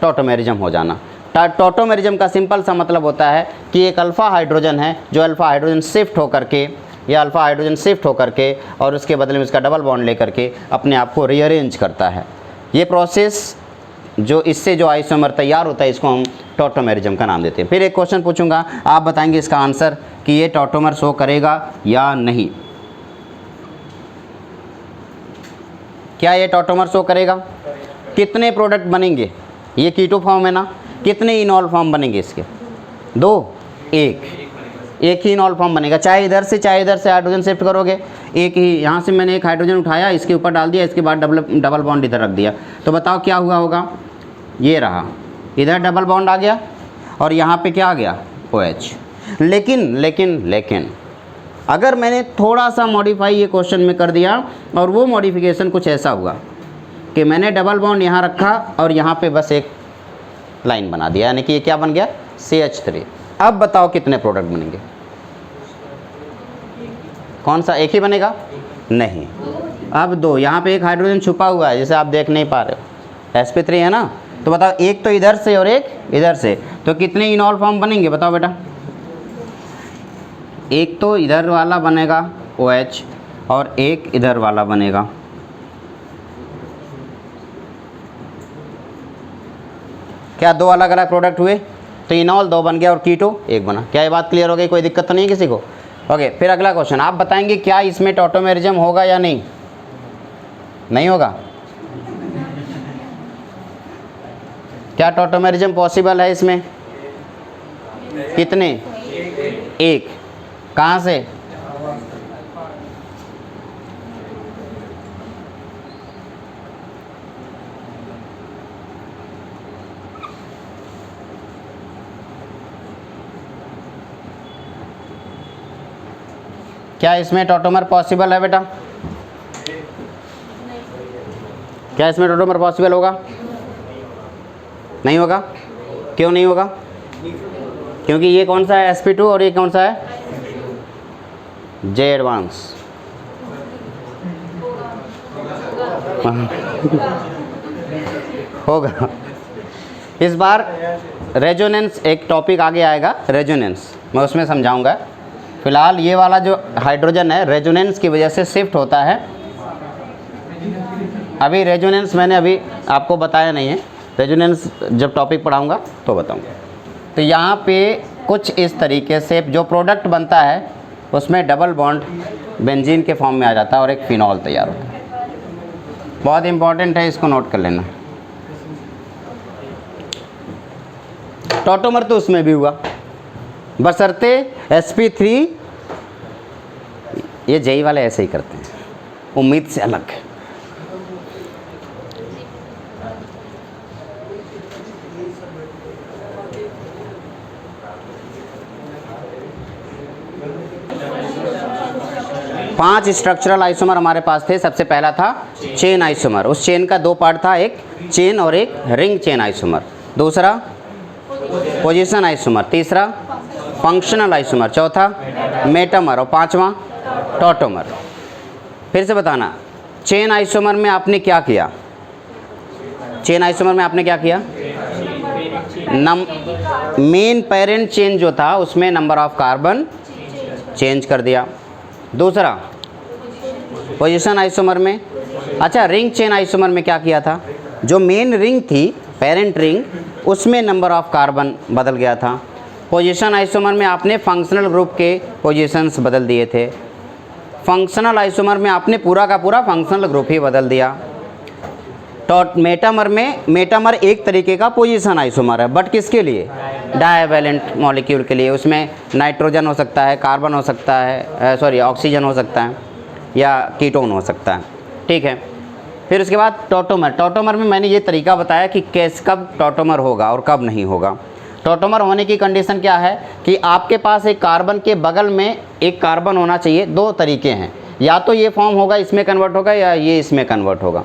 टॉटोमेरिज्म हो जाना। टॉटोमेरिज्म का सिंपल सा मतलब होता है कि एक अल्फ़ा हाइड्रोजन है, जो अल्फ़ा हाइड्रोजन शिफ्ट होकर के, या अल्फ़ा हाइड्रोजन शिफ्ट होकर के और उसके बदले में उसका डबल बॉन्ड लेकर के अपने आप को रीअरेंज करता है। ये प्रोसेस जो इससे जो आइसोमर तैयार होता है इसको हम टॉटोमेरिज्म का नाम देते हैं। फिर एक क्वेश्चन पूछूंगा, आप बताएंगे इसका आंसर कि ये टॉटोमर शो करेगा या नहीं। क्या ये टॉटोमर शो करेगा? कितने प्रोडक्ट बनेंगे, ये कीटो फॉर्म है ना, कितने इनॉल फॉर्म बनेंगे इसके? 2, 1 ही इनॉल फॉर्म बनेगा। चाहे इधर से हाइड्रोजन शिफ्ट करोगे, एक ही, यहाँ से मैंने एक हाइड्रोजन उठाया, इसके ऊपर डाल दिया, इसके बाद डबल बॉन्ड इधर रख दिया, तो बताओ क्या हुआ होगा, ये रहा, इधर डबल बॉन्ड आ गया और यहाँ पे क्या आ गया, OH। लेकिन अगर मैंने थोड़ा सा मॉडिफाई ये क्वेश्चन में कर दिया, और वो मॉडिफिकेशन कुछ ऐसा हुआ कि मैंने डबल बॉन्ड यहाँ रखा और यहाँ पे बस एक लाइन बना दिया, यानी कि ये क्या बन गया, CH3। अब बताओ कितने प्रोडक्ट बनेंगे? कौन सा, एक ही बनेगा? नहीं, अब दो। यहाँ पे एक हाइड्रोजन छुपा हुआ है जिसे आप देख नहीं पा रहे हो, sp3 है ना। तो बताओ एक तो इधर से और एक इधर से, तो कितने इनॉल फॉर्म बनेंगे बताओ बेटा? एक तो इधर वाला बनेगा OH और एक इधर वाला बनेगा। क्या दो अलग अलग प्रोडक्ट हुए? तो इनॉल दो बन गया और कीटो एक बना। क्या ये बात क्लियर हो गई? कोई दिक्कत तो नहीं है किसी को? ओके, फिर अगला क्वेश्चन, आप बताएंगे क्या इसमें टॉटोमेरिज्म होगा या नहीं? नहीं होगा? क्या टॉटोमेरिज्म पॉसिबल है इसमें? कितने? एक। कहाँ से? क्या इसमें टॉटोमर पॉसिबल है बेटा? क्या इसमें टॉटोमर पॉसिबल होगा? नहीं होगा। क्यों नहीं होगा? क्योंकि ये कौन सा है? sp2 और ये कौन सा है? J advance. होगा। इस बार रेजोनेंस एक टॉपिक आगे आएगा, रेजोनेंस, मैं उसमें समझाऊंगा। फिलहाल ये वाला जो हाइड्रोजन है रेजोनेंस की वजह से शिफ्ट होता है। अभी रेजोनेंस मैंने अभी आपको बताया नहीं है, रेजोनेंस जब टॉपिक पढ़ाऊंगा तो बताऊंगा। तो यहाँ पे कुछ इस तरीके से जो प्रोडक्ट बनता है उसमें डबल बॉन्ड बेंजीन के फॉर्म में आ जाता है और एक फिनॉल तैयार होता है। बहुत इंपॉर्टेंट है, इसको नोट कर लेना। टॉटोमर तो उसमें भी हुआ, बशर्ते sp3, ये जेई वाले ऐसे ही करते हैं, उम्मीद से अलग। पांच स्ट्रक्चरल आइसोमर हमारे पास थे। सबसे पहला था चेन आइसोमर, उस चेन का दो पार्ट था, एक चेन और एक रिंग चेन आइसोमर। दूसरा पोजीशन आइसोमर, तीसरा फंक्शनल आइसोमर, चौथा मेटामर और पांचवा टॉटोमर। फिर से बताना, चेन आइसोमर में आपने क्या किया? चेन आइसोमर में आपने क्या किया? मेन पेरेंट चेन जो था उसमें नंबर ऑफ कार्बन चेंज कर दिया। दूसरा पोजीशन आइसोमर में, अच्छा रिंग चेन आइसोमर में क्या किया था? जो मेन रिंग थी, पेरेंट रिंग, उसमें नंबर ऑफ कार्बन बदल गया था। पोजीशन आइसोमर में आपने फंक्शनल ग्रुप के पोजीशंस बदल दिए थे। फंक्शनल आइसोमर में आपने पूरा का पूरा फंक्शनल ग्रुप ही बदल दिया। मेटामर में, मेटामर एक तरीके का पोजीशन आइसोमर है, बट किसके लिए? डाइवैलेंट मॉलिक्यूल के लिए। उसमें नाइट्रोजन हो सकता है, कार्बन हो सकता है, ऑक्सीजन हो सकता है या कीटोन हो सकता है, ठीक है। फिर उसके बाद टॉटोमर। टॉटोमर में मैंने ये तरीका बताया कि कब टॉटोमर होगा और कब नहीं होगा। टॉटोमर होने की कंडीशन क्या है कि आपके पास एक कार्बन के बगल में एक कार्बन होना चाहिए। दो तरीके हैं, या तो ये फॉर्म होगा, इसमें कन्वर्ट होगा, या ये इसमें कन्वर्ट होगा।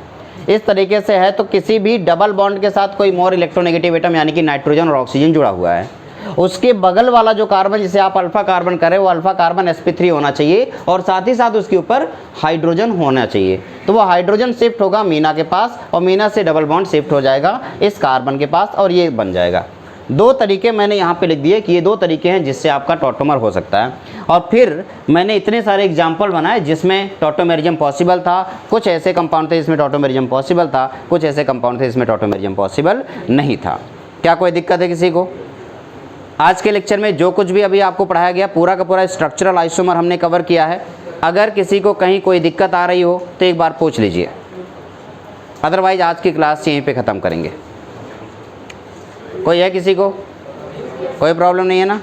इस तरीके से है तो किसी भी डबल बॉन्ड के साथ कोई मोर इलेक्ट्रोनेगेटिव एटम यानी कि नाइट्रोजन और ऑक्सीजन जुड़ा हुआ है, उसके बगल वाला जो कार्बन जिसे आप अल्फा कार्बन करें, वो अल्फा कार्बन sp3 होना चाहिए और साथ ही साथ उसके ऊपर हाइड्रोजन होना चाहिए। तो वो हाइड्रोजन शिफ्ट होगा मीना के पास और मीना से डबल बॉन्ड शिफ्ट हो जाएगा इस कार्बन के पास और ये बन जाएगा। दो तरीके मैंने यहाँ पे लिख दिए कि ये दो तरीके हैं जिससे आपका टॉटोमर हो सकता है। और फिर मैंने इतने सारे एग्जाम्पल बनाए जिसमें टॉटोमेरिज्म पॉसिबल था। कुछ ऐसे कंपाउंड थे जिसमें टॉटोमेरिज्म पॉसिबल था, कुछ ऐसे कंपाउंड थे जिसमें टॉटोमेरिज्म पॉसिबल नहीं था। क्या कोई दिक्कत है किसी को? आज के लेक्चर में जो कुछ भी अभी आपको पढ़ाया गया पूरा का पूरा स्ट्रक्चरल आइसोमर हमने कवर किया है। अगर किसी को कहीं कोई दिक्कत आ रही हो तो एक बार पूछ लीजिए, अदरवाइज आज की क्लास यहीं पे ख़त्म करेंगे। कोई है किसी को? कोई प्रॉब्लम नहीं है ना?